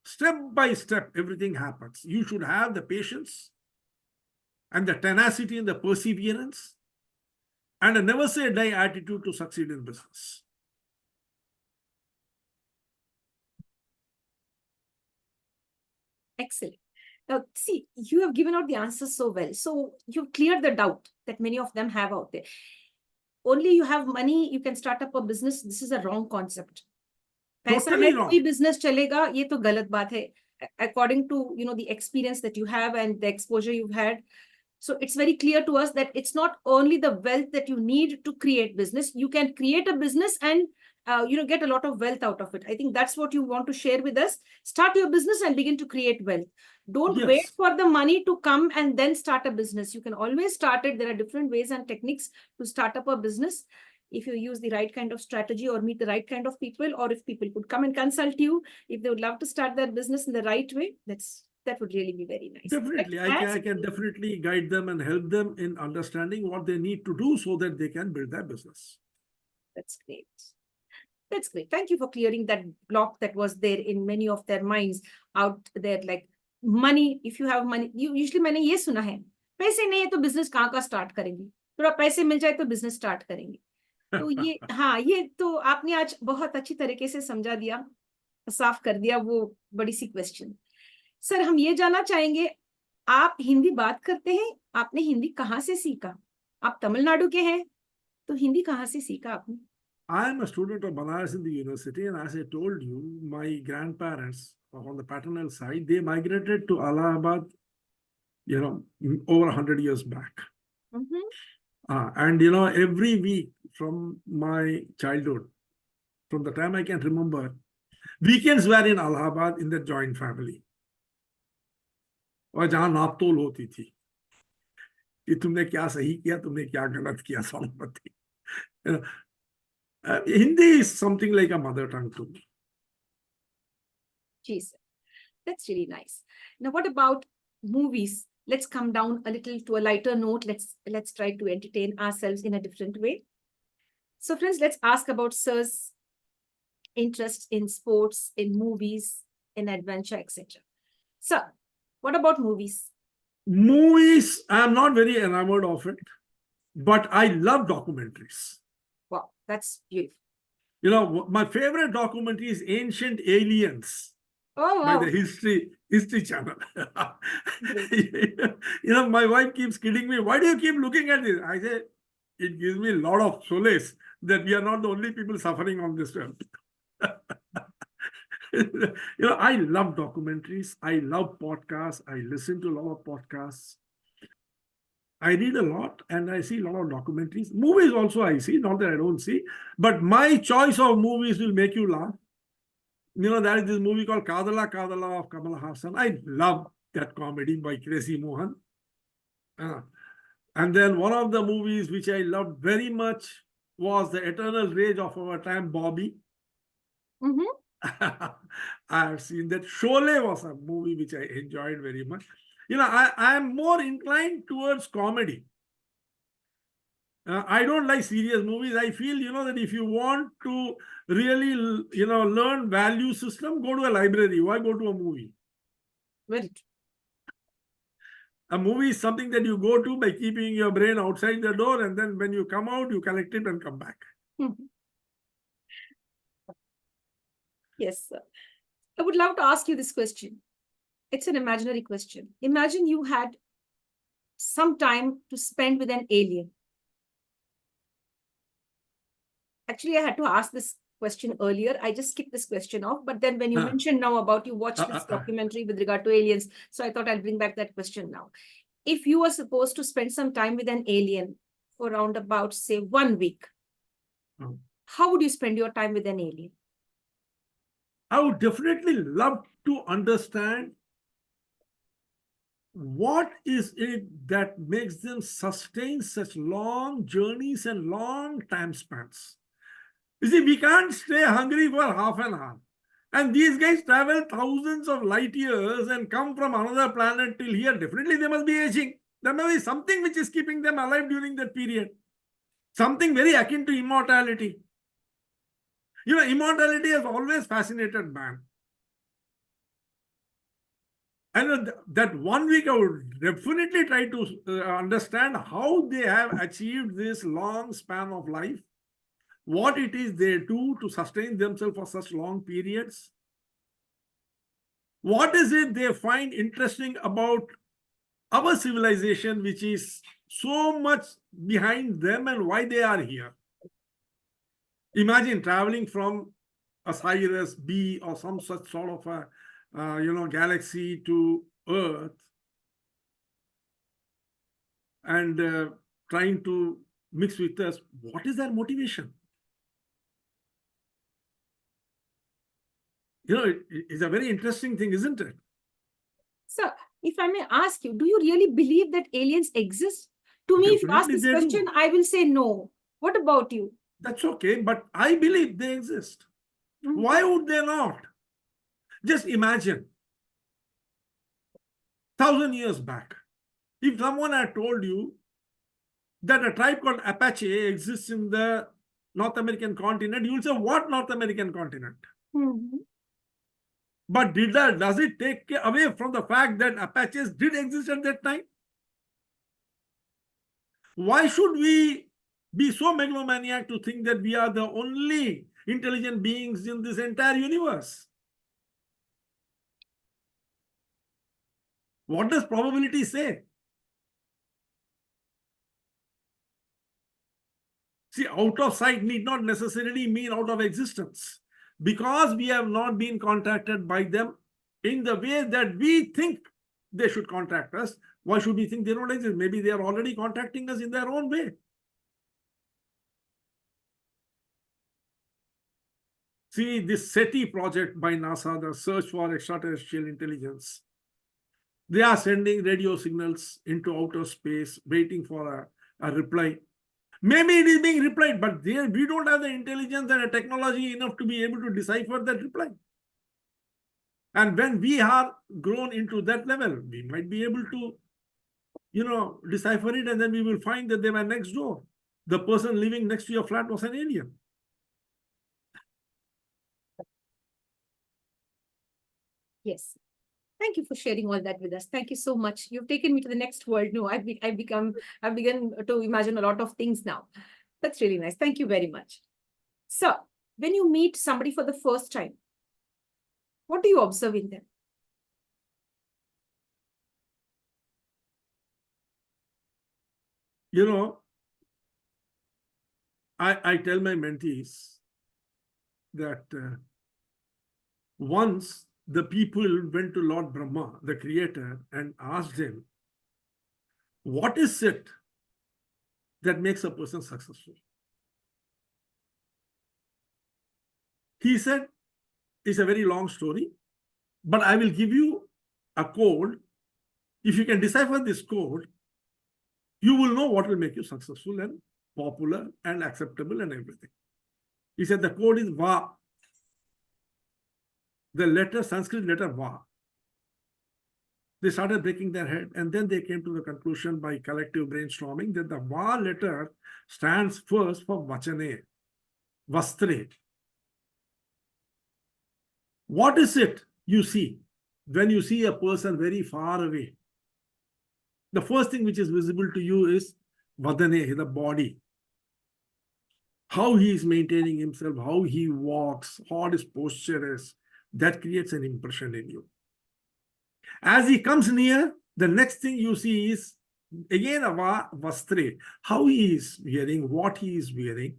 step by step, everything happens. You should have the patience and the tenacity and the perseverance and a never say die attitude to succeed in business. Excellent. Now, see, you have given out the answers so well. So you've cleared the doubt that many of them have out there. Only you have money, you can start up a business. This is a wrong concept. Totally wrong. कोई business चलेगा, ये तो गलत बात है. According to the experience that you have and the exposure you've had. So it's very clear to us that it's not only the wealth that you need to create business. You can create a business and get a lot of wealth out of it. I think that's what you want to share with us. Start your business and begin to create wealth. Don't wait for the money to come and then start a business. You can always start it. There are different ways and techniques to start up a business. If you use the right kind of strategy or meet the right kind of people, or if people could come and consult you, if they would love to start their business in the right way, that would really be very nice. Definitely. I can definitely guide them and help them in understanding what they need to do so that they can build their business. That's great. That's great. Thank you for clearing that block that was there in many of their minds out there. Like money, if you have money, usually मैंने ये सुना है, पैसे नहीं है तो business कहाँ का start करेंगे? थोड़ा पैसे मिल जाए तो business start करेंगे. तो ये तो आपने आज बहुत अच्छी तरीके से समझा दिया, साफ कर दिया वो बड़ी सी क्वेश्चन. सर, हम ये जानना चाहेंगे, आप हिंदी बात करते हैं, आपने हिंदी कहाँ से सीखा? आप तमिलनाडु के हैं, तो हिंदी कहाँ से सीखा आपने? I am a student of Banaras in the university, and as I told you, my grandparents on the paternal side, they migrated to Allahabad, over 100 years back. And every week from my childhood, from the time I can remember, weekends were in Allahabad in the joint family. और जहां नापतोल होती थी कि तुमने क्या सही किया, तुमने क्या गलत किया, समझती. Hindi is something like a mother tongue to me. Geez, that's really nice. Now, what about movies? Let's come down a little to a lighter note. Let's try to entertain ourselves in a different way. So, friends, let's ask about Sir's interest in sports, in movies, in adventure, etc. Sir, what about movies? Movies, I'm not very enamored of it, but I love documentaries. Wow, that's beautiful. My favorite documentary is Ancient Aliens. Oh, wow. By the History Channel. My wife keeps kidding me. Why do you keep looking at this? I say, it gives me a lot of solace that we are not the only people suffering on this earth. I love documentaries. I love podcasts. I listen to a lot of podcasts. I read a lot and I see a lot of documentaries. Movies also I see, not that I don't see. But my choice of movies will make you laugh. There is this movie called Kadala Kadala of Kamal Hassan. I love that comedy by Crazy Mohan. And then one of the movies which I loved very much was The Eternal Rage of Our Time, Bobby. I have seen that. Sholay was a movie which I enjoyed very much. I am more inclined towards comedy. I don't like serious movies. I feel, that if you want to really, learn value system, go to a library. Why go to a movie? Very true. A movie is something that you go to by keeping your brain outside the door, and then when you come out, you collect it and come back. Yes, sir. I would love to ask you this question. It's an imaginary question. Imagine you had some time to spend with an alien. Actually, I had to ask this question earlier. I just skipped this question off. But then when you mentioned now about you watched this documentary with regard to aliens, so I thought I'll bring back that question now. If you were supposed to spend some time with an alien for around about, say, 1 week, how would you spend your time with an alien? I would definitely love to understand what is it that makes them sustain such long journeys and long time spans. You see, we can't stay hungry for half an hour. And these guys travel thousands of light years and come from another planet till here. Definitely they must be aging. There must be something which is keeping them alive during that period. Something very akin to immortality. Immortality has always fascinated man. And that 1 week, I would definitely try to understand how they have achieved this long span of life, what it is they do to sustain themselves for such long periods. What is it they find interesting about our civilization, which is so much behind them, and why they are here? Imagine traveling from Osiris B or some such sort of a galaxy to Earth and trying to mix with us. What is their motivation? It's a very interesting thing, isn't it? Sir, if I may ask you, do you really believe that aliens exist? To me, if you ask this question, I will say no. What about you? That's okay, but I believe they exist. Why would they not? Just imagine, 1,000 years back, if someone had told you that a tribe called Apache exists in the North American continent, you will say, what North American continent? But does it take away from the fact that Apaches did exist at that time? Why should we be so megalomaniac to think that we are the only intelligent beings in this entire universe? What does probability say? See, out of sight need not necessarily mean out of existence. Because we have not been contacted by them in the way that we think they should contact us, why should we think they don't exist? Maybe they are already contacting us in their own way. See, this SETI project by NASA, the Search for Extraterrestrial Intelligence, they are sending radio signals into outer space, waiting for a reply. Maybe it is being replied, but we don't have the intelligence and the technology enough to be able to decipher that reply. And when we are grown into that level, we might be able to, decipher it, and then we will find that they were next door. The person living next to your flat was an alien. Yes. Thank you for sharing all that with us. Thank you so much. You've taken me to the next world. No, I've begun to imagine a lot of things now. That's really nice. Thank you very much. So, when you meet somebody for the first time, what do you observe in them? I tell my mentees that once the people went to Lord Brahma, the creator, and asked him, what is it that makes a person successful? He said, It's a very long story, but I will give you a code. If you can decipher this code, you will know what will make you successful and popular and acceptable and everything. He said the code is Va. The letter, Sanskrit letter Va. They started breaking their head, and then they came to the conclusion by collective brainstorming that the Va letter stands first for Vachane, Vastre. What is it you see when you see a person very far away? The first thing which is visible to you is Vadane, the body. How he is maintaining himself, how he walks, how his posture is. That creates an impression in you. As he comes near, the next thing you see is again a vastre, how he is wearing, what he is wearing.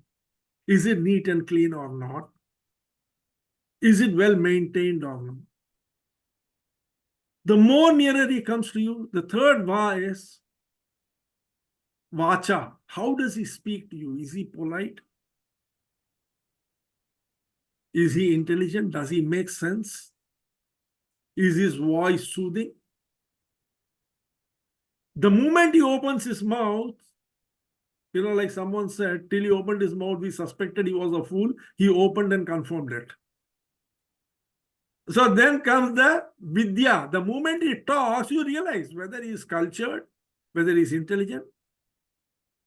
Is it neat and clean or not? Is it well maintained or not? The more nearer he comes to you, the third va is vacha. How does he speak to you? Is he polite? Is he intelligent? Does he make sense? Is his voice soothing? The moment he opens his mouth, like someone said, till he opened his mouth, we suspected he was a fool. He opened and confirmed it. So then comes the vidya. The moment he talks, you realize whether he is cultured, whether he is intelligent.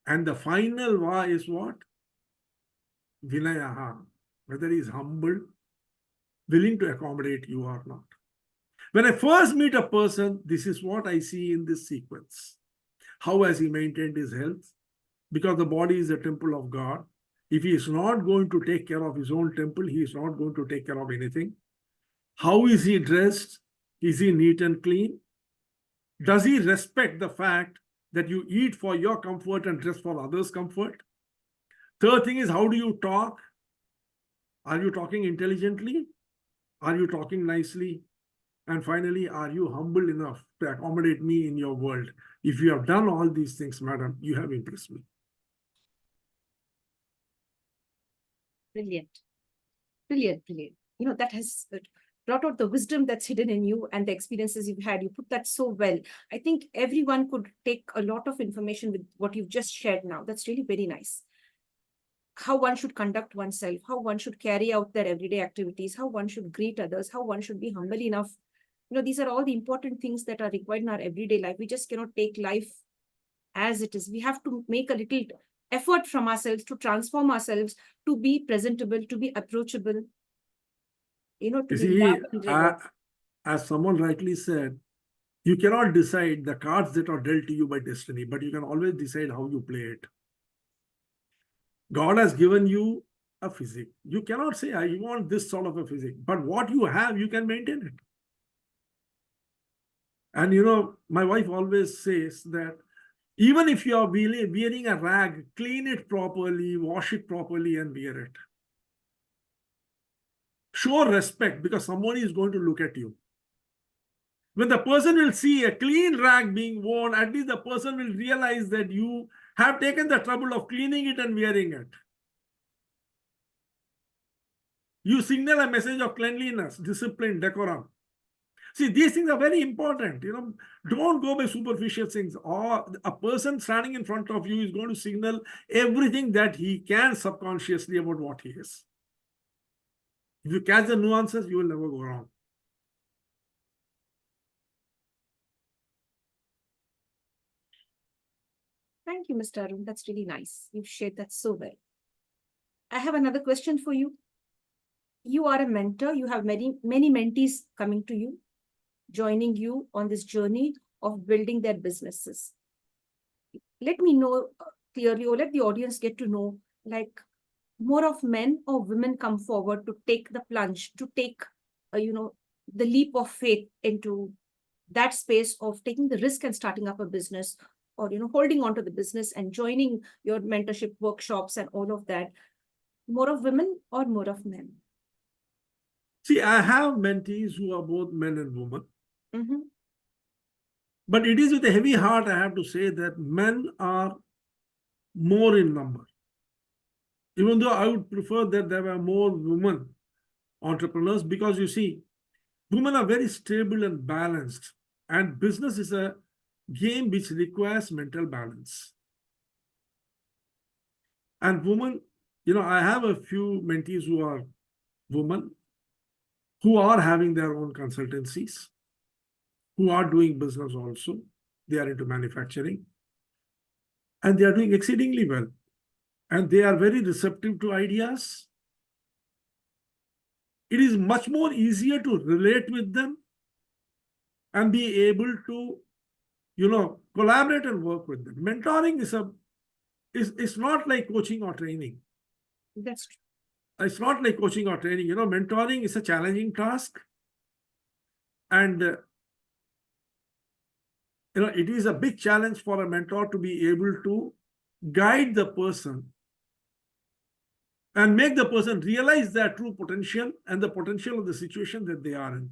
And the final va is what? Vinayaha. Whether he is humble, willing to accommodate you or not. When I first meet a person, this is what I see in this sequence. How has he maintained his health? Because the body is a temple of God. If he is not going to take care of his own temple, he is not going to take care of anything. How is he dressed? Is he neat and clean? Does he respect the fact that you eat for your comfort and dress for others' comfort? Third thing is, how do you talk? Are you talking intelligently? Are you talking nicely? And finally, are you humble enough to accommodate me in your world? If you have done all these things, madam, you have impressed me. Brilliant. Brilliant, brilliant. That has brought out the wisdom that's hidden in you and the experiences you've had. You put that so well. I think everyone could take a lot of information with what you've just shared now. That's really very nice. How one should conduct oneself, how one should carry out their everyday activities, how one should greet others, how one should be humble enough. These are all the important things that are required in our everyday life. We just cannot take life as it is. We have to make a little effort from ourselves to transform ourselves, to be presentable, to be approachable. To be loved and revered. As someone rightly said, you cannot decide the cards that are dealt to you by destiny, but you can always decide how you play it. God has given you a physique. You cannot say, I want this sort of a physique, but what you have, you can maintain it. And my wife always says that even if you are wearing a rag, clean it properly, wash it properly, and wear it. Show respect, because somebody is going to look at you. When the person will see a clean rag being worn, at least the person will realize that you have taken the trouble of cleaning it and wearing it. You signal a message of cleanliness, discipline, decorum. See, these things are very important. Don't go by superficial things. Or a person standing in front of you is going to signal everything that he can subconsciously about what he is. If you catch the nuances, you will never go wrong. Thank you, Mr. Arun. That's really nice. You've shared that so well. I have another question for you. You are a mentor. You have many mentees coming to you, joining you on this journey of building their businesses. Let me know clearly, or let the audience get to know, like, more of men or women come forward to take the plunge, to take, the leap of faith into that space of taking the risk and starting up a business, or, holding on to the business and joining your mentorship workshops and all of that. More of women or more of men? See, I have mentees who are both men and women. Mm-hmm. But it is with a heavy heart, I have to say that men are more in number. Even though I would prefer that there were more women entrepreneurs, because you see, women are very stable and balanced, and business is a game which requires mental balance. And women, I have a few mentees who are women who are having their own consultancies, who are doing business also. They are into manufacturing, and they are doing exceedingly well. And they are very receptive to ideas. It is much more easier to relate with them and be able to, collaborate and work with them. Mentoring is not like coaching or training. That's true. It's not like coaching or training. Mentoring is a challenging task. And, it is a big challenge for a mentor to be able to guide the person and make the person realize their true potential and the potential of the situation that they are in.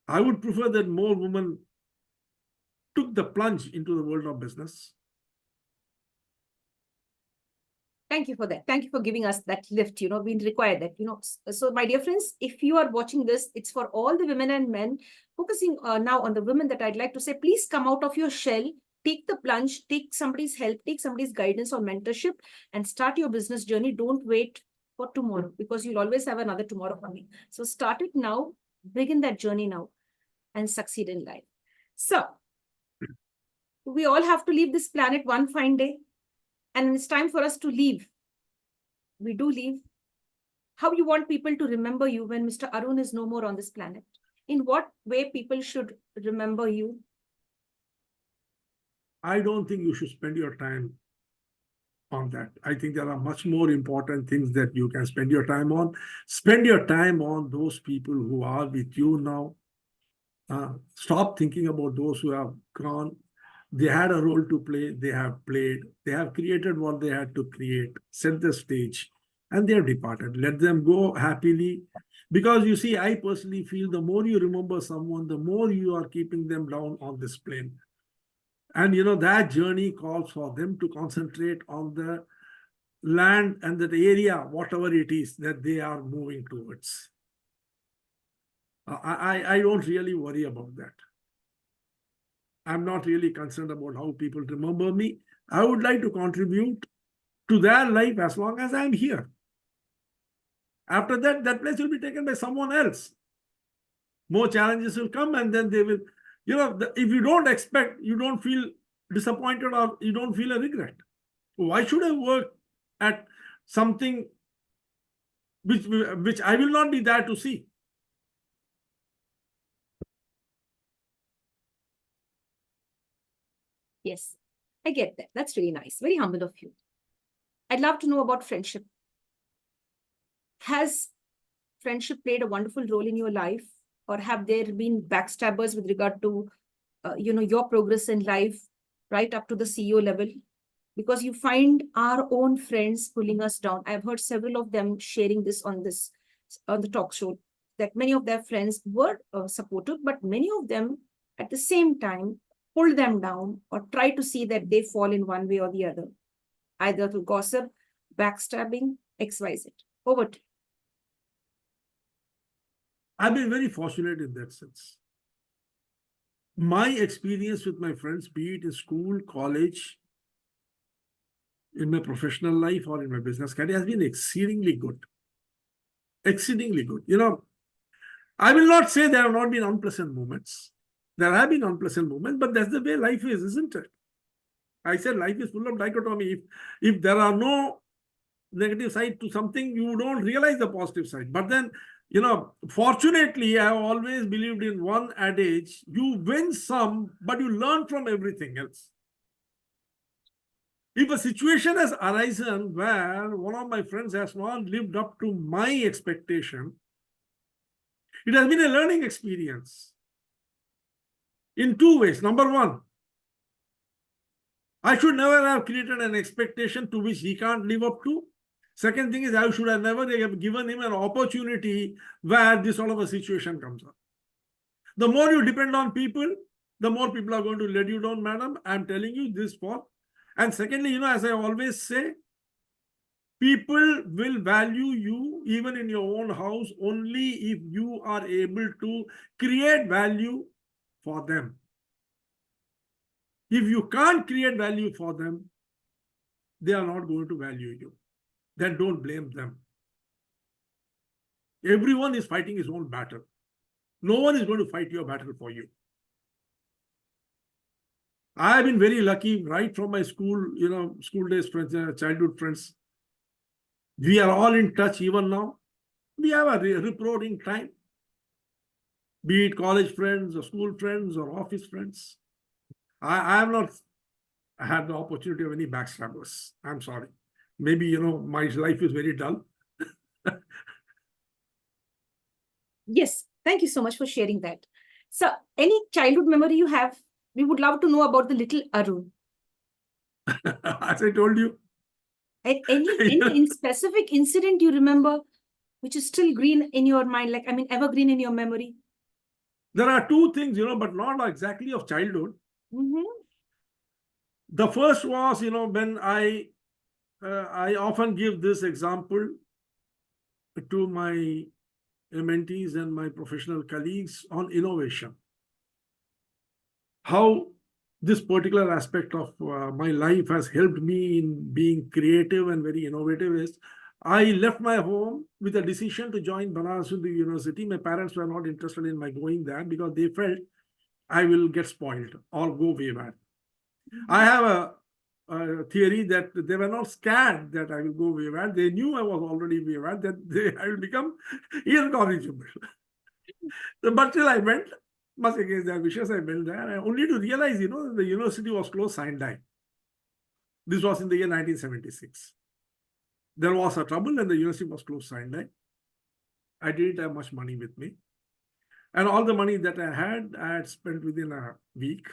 I would prefer that more women took the plunge into the world of business. Thank you for that. Thank you for giving us that lift. We require that. So my dear friends, if you are watching this, it's for all the women and men. Focusing now on the women, that I'd like to say, please come out of your shell, take the plunge, take somebody's help, take somebody's guidance or mentorship, and start your business journey. Don't wait for tomorrow, because you'll always have another tomorrow coming. So start it now, begin that journey now, and succeed in life. So we all have to leave this planet one fine day. And it's time for us to leave. We do leave. How you want people to remember you when Mr. Arun is no more on this planet? In what way people should remember you? I don't think you should spend your time on that. I think there are much more important things that you can spend your time on. Spend your time on those people who are with you now. Stop thinking about those who have gone. They had a role to play. They have played. They have created what they had to create, set the stage, and they have departed. Let them go happily. Because you see, I personally feel the more you remember someone, the more you are keeping them down on this plane. And that journey calls for them to concentrate on the land and that area, whatever it is that they are moving towards. I don't really worry about that. I'm not really concerned about how people remember me. I would like to contribute to their life as long as I'm here. After that, that place will be taken by someone else. More challenges will come, and then they will, if you don't expect, you don't feel disappointed or you don't feel a regret. Why should I work at something which I will not be there to see? Yes, I get that. That's really nice. Very humble of you. I'd love to know about friendship. Has friendship played a wonderful role in your life, or have there been backstabbers with regard to, your progress in life right up to the CEO level? Because you find our own friends pulling us down. I've heard several of them sharing this on the talk show, that many of their friends were supportive, but many of them at the same time pull them down or try to see that they fall in one way or the other, either through gossip, backstabbing, XYZ. Over to you. I've been very fortunate in that sense. My experience with my friends, be it in school, college, in my professional life, or in my business career, has been exceedingly good. Exceedingly good. I will not say there have not been unpleasant moments. There have been unpleasant moments, but that's the way life is, isn't it? I said life is full of dichotomy. If there are no negative side to something, you don't realize the positive side. But then, fortunately, I have always believed in one adage: you win some, but you learn from everything else. If a situation has arisen where one of my friends has not lived up to my expectation, it has been a learning experience in two ways. Number one, I should never have created an expectation to which he can't live up to. Second thing is, I should have never given him an opportunity where this sort of a situation comes up. The more you depend on people, the more people are going to let you down, madam. I'm telling you this for. And secondly, as I always say, People will value you even in your own house only if you are able to create value for them. If you can't create value for them, they are not going to value you. Then don't blame them. Everyone is fighting his own battle. No one is going to fight your battle for you. I have been very lucky right from my school, school days friends, childhood friends. We are all in touch even now. We have a reporting time, be it college friends or school friends or office friends. I have not had the opportunity of any backstabbers. I'm sorry. Maybe, my life is very dull. Yes, thank you so much for sharing that. So, any childhood memory you have? We would love to know about the little Arun. As I told you. And any specific incident you remember which is still green in your mind, like, I mean, evergreen in your memory? There are two things, but not exactly of childhood. Mm-hmm. The first was, when I often give this example to my mentees and my professional colleagues on innovation. How this particular aspect of my life has helped me in being creative and very innovative is I left my home with a decision to join Banaras Hindu University. My parents were not interested in my going there because they felt I will get spoiled or go wayward. I have a theory that they were not scared that I will go wayward. They knew I was already wayward, that I will become incorrigible. But still I went, much against their wishes, I went there, only to realize, the university was closed sine die. This was in the year 1976. There was a trouble and the university was closed sine die. I didn't have much money with me. And all the money that I had spent within a week.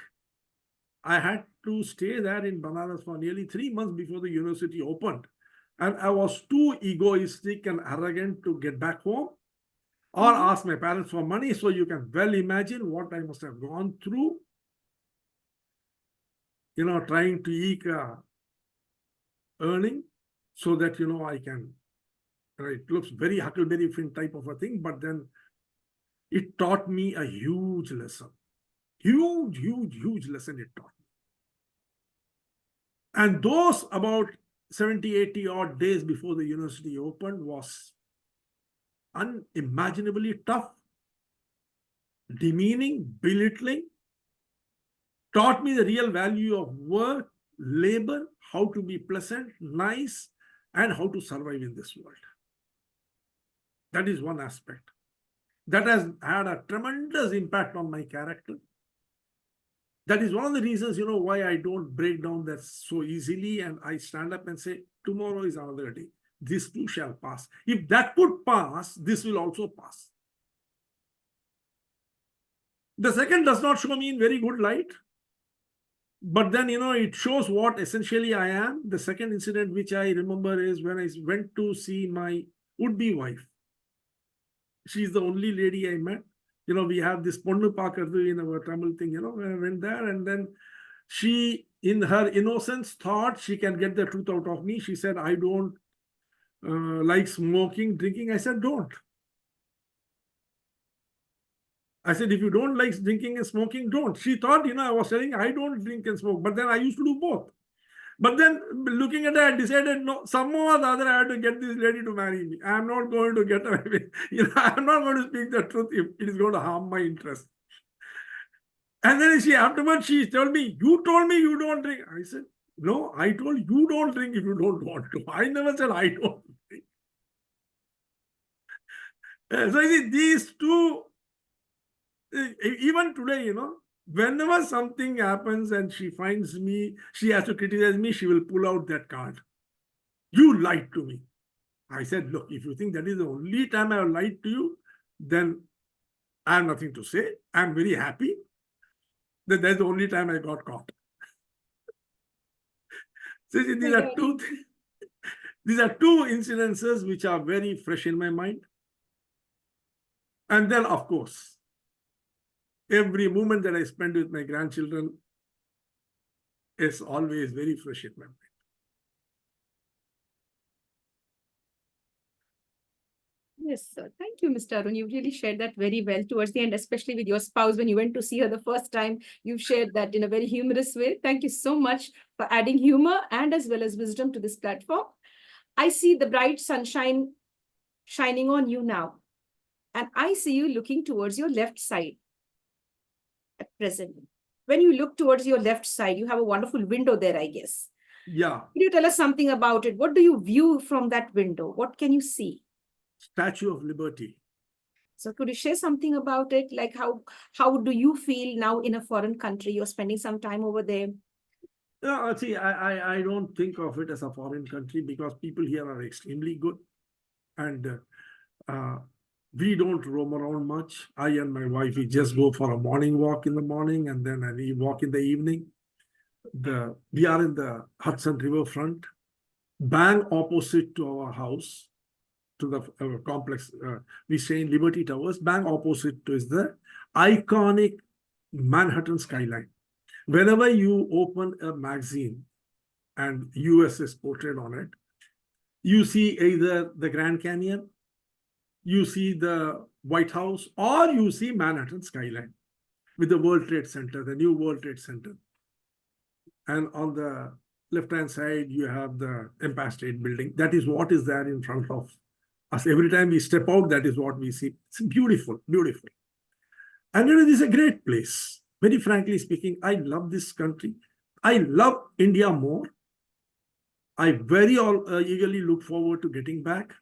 I had to stay there in Banaras for nearly 3 months before the university opened. And I was too egoistic and arrogant to get back home or ask my parents for money. So you can well imagine what I must have gone through, trying to eke earning so that, I can, it looks very Huckleberry Finn type of a thing, but then it taught me a huge lesson. Huge lesson it taught me. And those about 70, 80 odd days before the university opened was unimaginably tough, demeaning, belittling, taught me the real value of work, labor, how to be pleasant, nice, and how to survive in this world. That is one aspect. That has had a tremendous impact on my character. That is one of the reasons, why I don't break down that so easily and I stand up and say, tomorrow is another day. This too shall pass. If that could pass, this will also pass. The second does not show me in very good light. But then, it shows what essentially I am. The second incident which I remember is when I went to see my would-be wife. She's the only lady I met. We have this Ponnu Paakadu in our Tamil thing, I went there and then she, in her innocence, thought she can get the truth out of me. She said, I don't like smoking, drinking. I said, don't. I said, if you don't like drinking and smoking, don't. She thought, I was saying, I don't drink and smoke, but then I used to do both. But then looking at it, I decided, no, somehow or the other, I have to get this lady to marry me. I'm not going to get away. I'm not going to speak the truth if it is going to harm my interest. And then afterwards, she told me, you told me you don't drink. I said, no, I told you don't drink if you don't want to. I never said I don't drink. So you see, these two, even today, whenever something happens and she finds me, she has to criticize me, she will pull out that card. You lied to me. I said, look, if you think that is the only time I have lied to you, then I have nothing to say. I'm very happy that that's the only time I got caught. So these are these are two incidences which are very fresh in my mind. And then, of course, every moment that I spend with my grandchildren is always very fresh in my mind. Yes, sir. Thank you, Mr. Arun. You really shared that very well towards the end, especially with your spouse when you went to see her the first time. You've shared that in a very humorous way. Thank you so much for adding humor and as well as wisdom to this platform. I see the bright sunshine shining on you now, and I see you looking towards your left side at present. When you look towards your left side, you have a wonderful window there, I guess. Yeah, Could you tell us something about it? What do you view from that window? What can you see? Statue of Liberty. So could you share something about it? Like how do you feel now in a foreign country? You're spending some time over there. Yeah, see, I don't think of it as a foreign country because people here are extremely good. And we don't roam around much. I and my wife, we just go for a morning walk in the morning and then we walk in the evening. We are in the Hudson River front, bang opposite to our house, to the complex. We stay in Liberty Towers. Bang opposite to is the iconic Manhattan skyline. Whenever you open a magazine and US is portrayed on it, you see either the Grand Canyon, you see the White House, or you see Manhattan skyline with the World Trade Center, the new World Trade Center. And on the left-hand side, you have the Empire State Building. That is what is there in front of us. Every time we step out, that is what we see. It's beautiful, beautiful. And it is a great place. Very frankly speaking, I love this country. I love India more. I very eagerly look forward to getting back.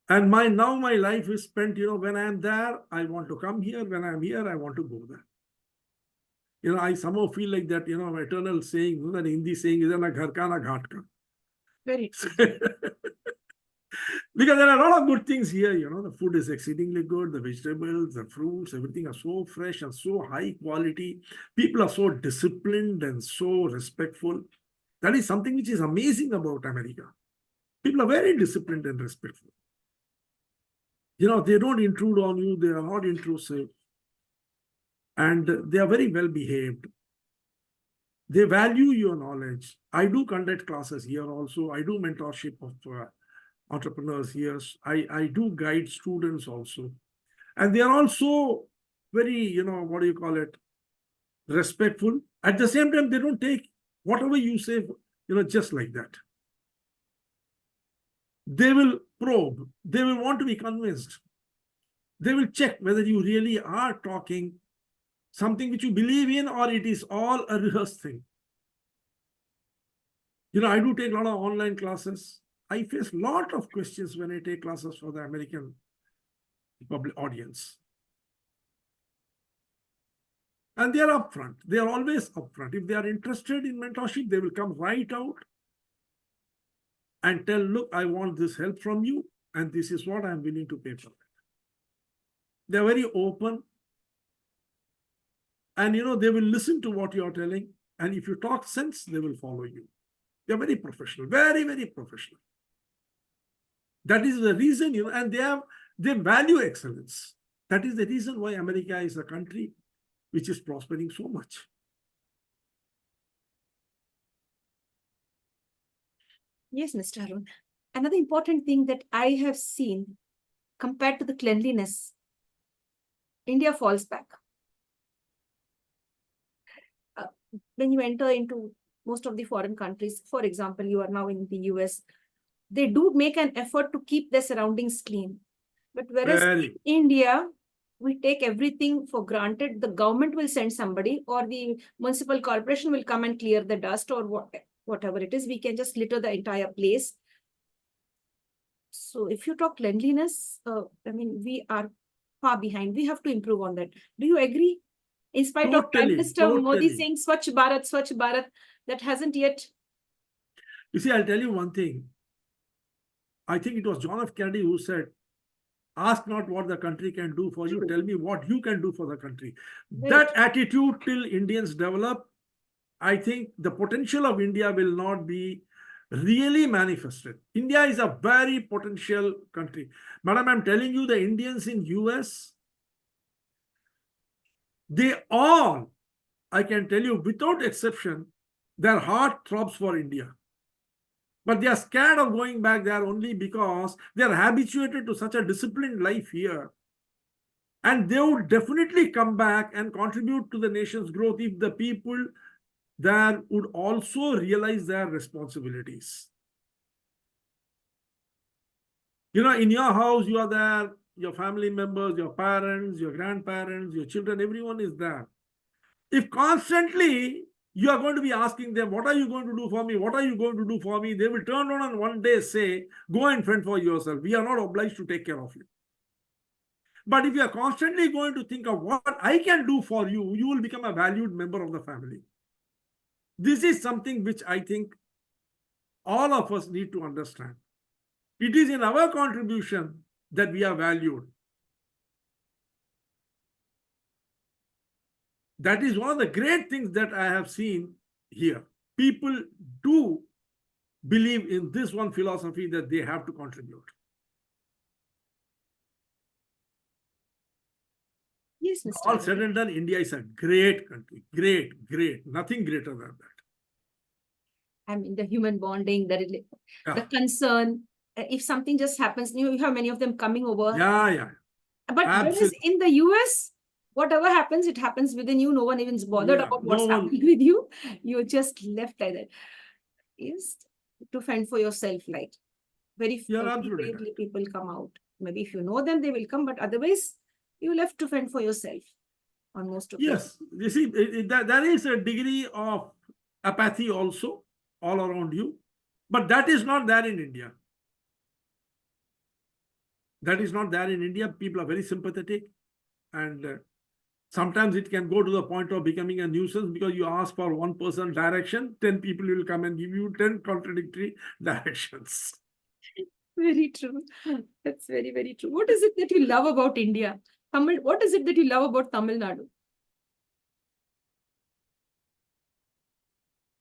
And now my life is spent, when I am there, I want to come here. When I'm here, I want to go there. I somehow feel like that, eternal saying, that Hindi saying is na ghar ka na ghat ka. Very true. Because there are a lot of good things here, the food is exceedingly good, the vegetables, the fruits, everything are so fresh and so high quality. People are so disciplined and so respectful. That is something which is amazing about America. People are very disciplined and respectful. They don't intrude on you, they are not intrusive. And they are very well behaved. They value your knowledge. I do conduct classes here also. I do mentorship of entrepreneurs here. I do guide students also. And they are also very, respectful. At the same time, they don't take whatever you say, just like that. They will probe. They will want to be convinced. They will check whether you really are talking something which you believe in or it is all a rehearsed thing. I do take a lot of online classes. I face a lot of questions when I take classes for the American public audience. And they are upfront. They are always upfront. If they are interested in mentorship, they will come right out and tell, look, I want this help from you, and this is what I'm willing to pay for it. They're very open. And, they will listen to what you're telling. And if you talk sense, they will follow you. They're very professional, very, very professional. That is the reason, and they value excellence. That is the reason why America is a country which is prospering so much. Yes, Mr. Arun. Another important thing that I have seen compared to the cleanliness, India falls back. When you enter into most of the foreign countries, for example, you are now in the US, they do make an effort to keep their surroundings clean. But whereas India, we take everything for granted. The government will send somebody or the municipal corporation will come and clear the dust or whatever it is. We can just litter the entire place. So if you talk cleanliness, we are far behind. We have to improve on that. Do you agree? In spite of Prime Minister Modi saying Swachh Bharat, that hasn't yet. You see, I'll tell you one thing. I think it was John F. Kennedy who said, ask not what the country can do for you, tell me what you can do for the country. That attitude till Indians develop, I think the potential of India will not be really manifested. India is a very potential country. Madam, I'm telling you, the Indians in US, they all, I can tell you without exception, their heart throbs for India. But they are scared of going back there only because they are habituated to such a disciplined life here. And they would definitely come back and contribute to the nation's growth if the people there would also realize their responsibilities. In your house, you are there, your family members, your parents, your grandparents, your children, everyone is there. If constantly you are going to be asking them, what are you going to do for me? What are you going to do for me? They will turn around and one day say, go and fend for yourself. We are not obliged to take care of you. But if you are constantly going to think of what I can do for you, you will become a valued member of the family. This is something which I think all of us need to understand. It is in our contribution that we are valued. That is one of the great things that I have seen here. People do believe in this one philosophy that they have to contribute. Yes, Mr. All Arun. said and done, India is a great country. Great. Nothing greater than that. I mean, the human bonding, the Yeah. concern. If something just happens, you have many of them coming over. Yeah. But whereas Absolutely. in the US, whatever happens, it happens within you. No one even is bothered Yeah, about no what's one- happening with you. You're just left like that. Is to fend for yourself, like very You're absolutely rarely right. people come out. Maybe if you know them, they will come, but otherwise, you left to fend for yourself on most of Yes, you see, there is a degree of apathy also all around you, but that is not there in India. That is not there in India. People are very sympathetic, and sometimes it can go to the point of becoming a nuisance because you ask for one person direction, 10 people will come and give you 10 contradictory directions. Very true. That's very, very true. What is it that you love about India? Tamil, what is it that you love about Tamil Nadu?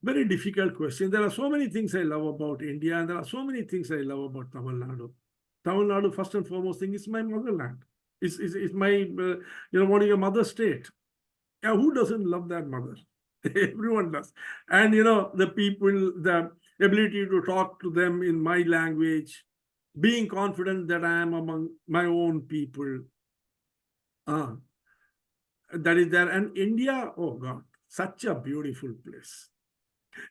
Very difficult question. There are so many things I love about India, and there are so many things I love about Tamil Nadu. Tamil Nadu, first and foremost thing, is my motherland. It's my, what is your mother state? Yeah, who doesn't love that mother? Everyone does. And, the people, the ability to talk to them in my language, being confident that I am among my own people. That is there. And India, oh God, such a beautiful place.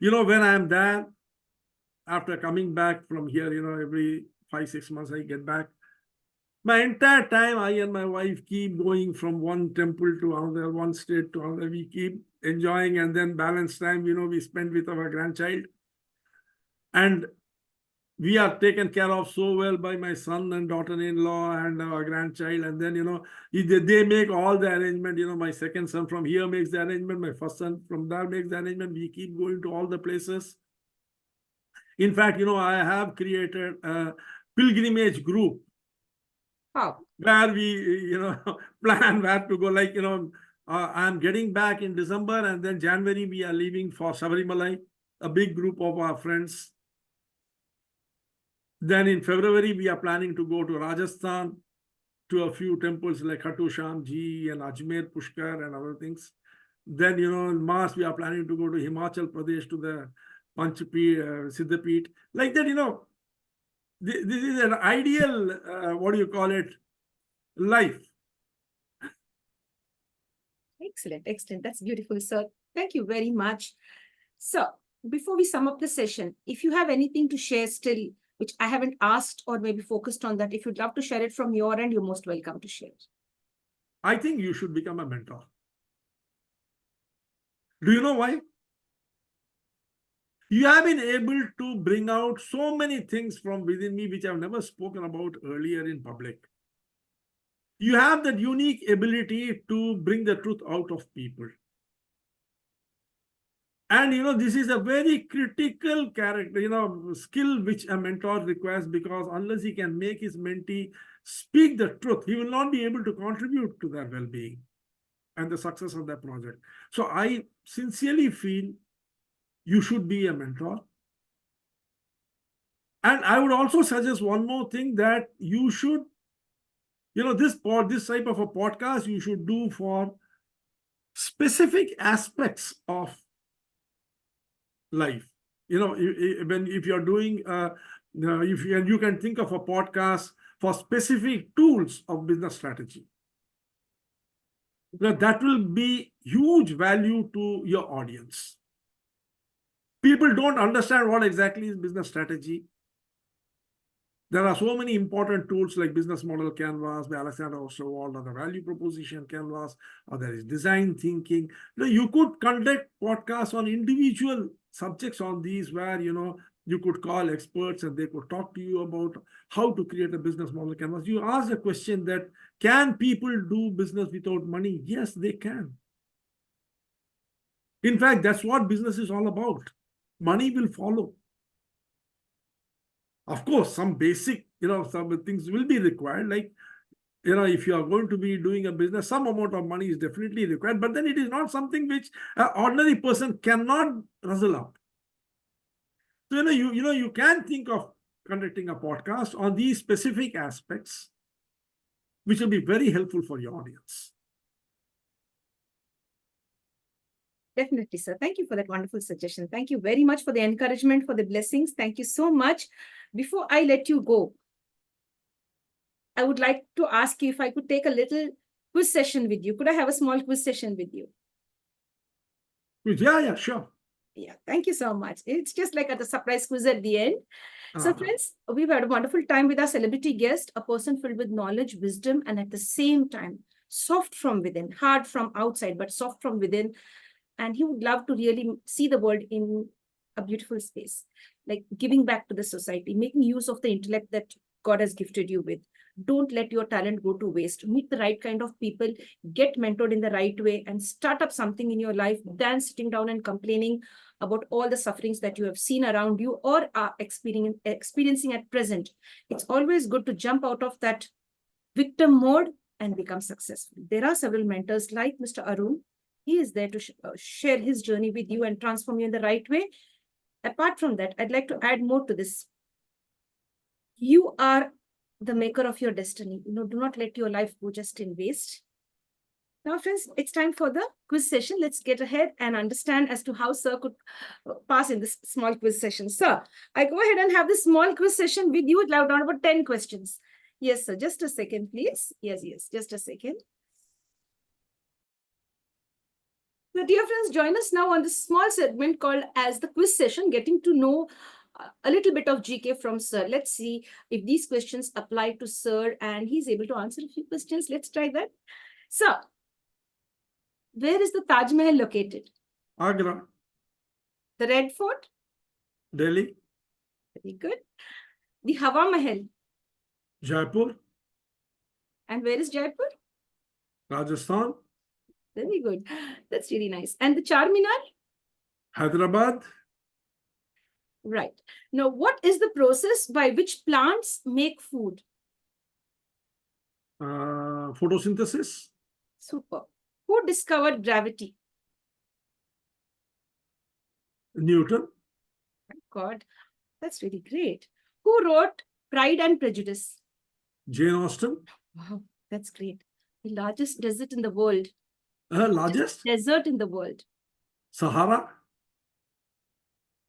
When I am there, after coming back from here, every 5-6 months I get back. My entire time, I and my wife keep going from one temple to another, one state to another. We keep enjoying, and then balance time, we spend with our grandchild. And we are taken care of so well by my son and daughter-in-law and our grandchild. And then, they make all the arrangement. My second son from here makes the arrangement. My first son from there makes the arrangement. We keep going to all the places. In fact, I have created a pilgrimage group. How? Where we, plan where to go. Like, I'm getting back in December, and then January we are leaving for Sabarimalai, a big group of our friends. Then in February, we are planning to go to Rajasthan, to a few temples like Khatu Shyamji and Ajmer Pushkar and other things. Then, in March, we are planning to go to Himachal Pradesh to the Panchapit, Siddhapeeth. Like that, this is an ideal, life. Excellent. That's beautiful, sir. Thank you very much. So, before we sum up the session, if you have anything to share still, which I haven't asked or maybe focused on that, if you'd love to share it from your end, you're most welcome to share. I think you should become a mentor. Do you know why? You have been able to bring out so many things from within me which I've never spoken about earlier in public. You have that unique ability to bring the truth out of people. And, this is a very critical character, skill which a mentor requires, because unless he can make his mentee speak the truth, he will not be able to contribute to their well-being and the success of that project. So I sincerely feel you should be a mentor. And I would also suggest one more thing, that you should, this type of a podcast you should do for specific aspects of life. if you're doing, if you can think of a podcast for specific tools of business strategy. That will be huge value to your audience. People don't understand what exactly is business strategy. There are so many important tools like business model canvas by Alexander Osterwald, or the value proposition canvas, or there is design thinking. You could conduct podcasts on individual subjects on these where, you could call experts and they could talk to you about how to create a business model canvas. You ask a question that, can people do business without money? Yes, they can. In fact, that's what business is all about. Money will follow. Of course, some basic, some things will be required. Like, if you are going to be doing a business, some amount of money is definitely required, but then it is not something which an ordinary person cannot rustle up. So, you can think of conducting a podcast on these specific aspects, which will be very helpful for your audience. Definitely, sir. Thank you for that wonderful suggestion. Thank you very much for the encouragement, for the blessings. Thank you so much. Before I let you go, I would like to ask you if I could take a little quiz session with you. Could I have a small quiz session with you? Yeah, sure. Yeah, thank you so much. It's just like a surprise quiz at the end. So friends, we've had a wonderful time with our celebrity guest, a person filled with knowledge, wisdom, and at the same time, soft from within, hard from outside, but soft from within. And he would love to really see the world in a beautiful space, like giving back to the society, making use of the intellect that God has gifted you with. Don't let your talent go to waste. Meet the right kind of people, get mentored in the right way, and start up something in your life than sitting down and complaining about all the sufferings that you have seen around you or are experiencing at present. It's always good to jump out of that victim mode and become successful. There are several mentors like Mr. Arun. He is there to share his journey with you and transform you in the right way. Apart from that, I'd like to add more to this. You are the maker of your destiny. Do not let your life go just in waste. Now, friends, it's time for the quiz session. Let's get ahead and understand as to how Sir could pass in this small quiz session. Sir, I go ahead and have this small quiz session with you. It'll have around about 10 questions. Yes, sir. Just a second, please. Yes, just a second. So, dear friends, join us now on this small segment called as the quiz session, getting to know a little bit of GK from Sir. Let's see if these questions apply to Sir and he's able to answer a few questions. Let's try that. Sir, where is the Taj Mahal located? Agra. The Red Fort? Delhi. Very good. The Hawa Mahal? Jaipur. And where is Jaipur? Rajasthan. Very good. That's really nice. And the Charminar? Hyderabad. Right. Now, what is the process by which plants make food? Photosynthesis. Super. Who discovered gravity? Newton. God, that's really great. Who wrote Pride and Prejudice? Jane Austen. Wow, that's great. The largest desert in the world. Largest? Desert in the world. Sahara.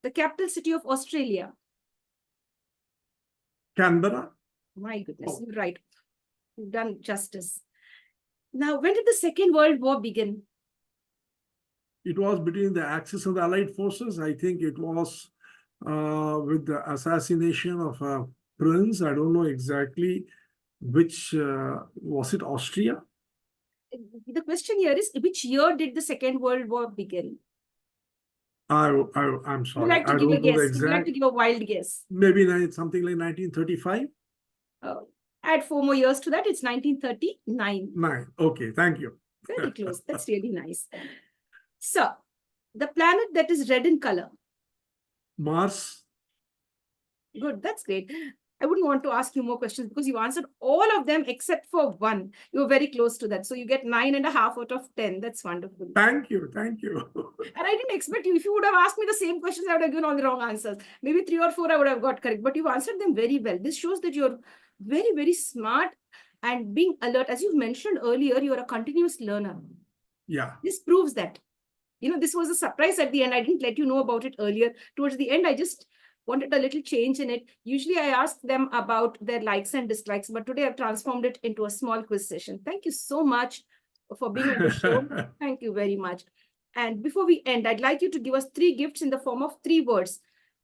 The capital city of Australia. Canberra. My goodness, you're right. You've done justice. Now, when did the Second World War begin? It was between the Axis and the Allied forces. I think it was with the assassination of a prince. I don't know exactly which, was it Austria? The question here is, which year did the Second World War begin? I'm sorry. Would you like to I give a don't know the guess? Would you exact. like to give a wild guess? Maybe something like 1935. Add 4 more years to that. It's 1939. 9. Okay, thank you. Very close. That's really nice. So, the planet that is red in color. Mars. Good. That's great. I wouldn't want to ask you more questions because you answered all of them except for one. You were very close to that. So you get 9.5 out of 10. That's wonderful. Thank you. Thank you. And I didn't expect you. If you would have asked me the same questions, I would have given all the wrong answers. Maybe 3 or 4 I would have got correct. But you answered them very well. This shows that you're very, very smart and being alert. As you mentioned earlier, you're a continuous learner. Yeah. This proves that this was a surprise at the end. I didn't let you know about it earlier. Towards the end, I just wanted a little change in it. Usually I ask them about their likes and dislikes, but today I've transformed it into a small quiz session. Thank you so much for being on the show. Thank you very much. And before we end, I'd like you to give us 3 gifts in the form of 3 words.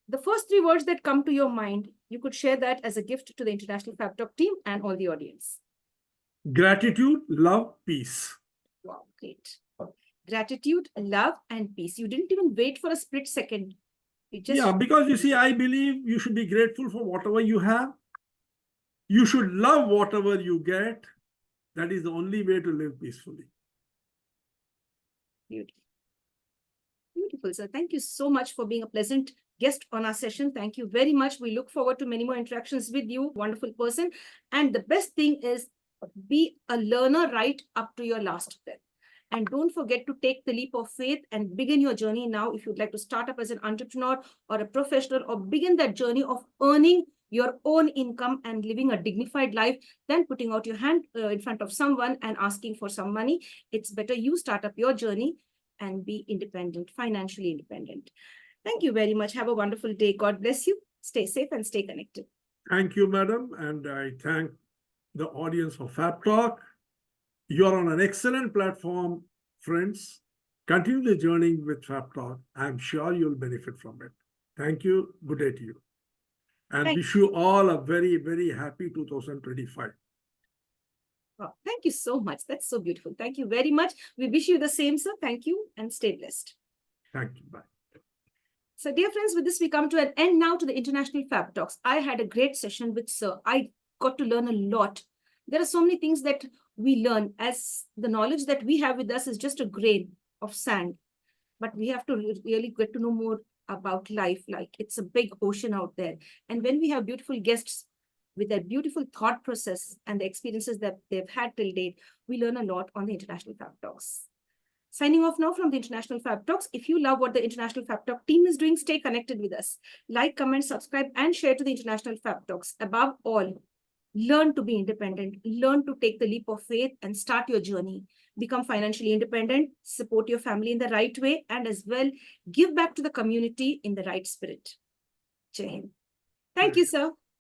The first 3 words that come to your mind, you could share that as a gift to the International Fab Talk team and all the audience. Gratitude, love, peace. Wow, great. Gratitude, love, and peace. You didn't even wait for a split second. Yeah, because you see, I believe you should be grateful for whatever you have. You should love whatever you get. That is the only way to live peacefully. Beautiful. Beautiful, sir. Thank you so much for being a pleasant guest on our session. Thank you very much. We look forward to many more interactions with you. Wonderful person. And the best thing is, be a learner right up to your last breath. And don't forget to take the leap of faith and begin your journey now. If you'd like to start up as an entrepreneur or a professional, or begin that journey of earning your own income and living a dignified life, than putting out your hand in front of someone and asking for some money. It's better you start up your journey and be independent, financially independent. Thank you very much. Have a wonderful day. God bless you. Stay safe and stay connected. Thank you, madam. And I thank the audience for Fab Talk. You are on an excellent platform, friends. Continue the journey with Fab Talk. I'm sure you'll benefit from it. Thank you. Good day to you. And wish you all a very, very happy 2025. Oh, thank you so much. That's so beautiful. Thank you very much. We wish you the same, sir. Thank you and stay blessed. Thank you. Bye. So, dear friends, with this, we come to an end now to the International Fab Talks. I had a great session with sir. I got to learn a lot. There are so many things that we learn, as the knowledge that we have with us is just a grain of sand. But we have to really get to know more about life. Like, it's a big ocean out there. And when we have beautiful guests with their beautiful thought process and the experiences that they've had till date, we learn a lot on the International Fab Talks. Signing off now from the International Fab Talks. If you love what the International Fab Talk team is doing, stay connected with us. Like, comment, subscribe, and share to the International Fab Talks. Above all, learn to be independent. Learn to take the leap of faith and start your journey. Become financially independent, support your family in the right way, and as well, give back to the community in the right spirit. Jai Hind. Thank you, sir.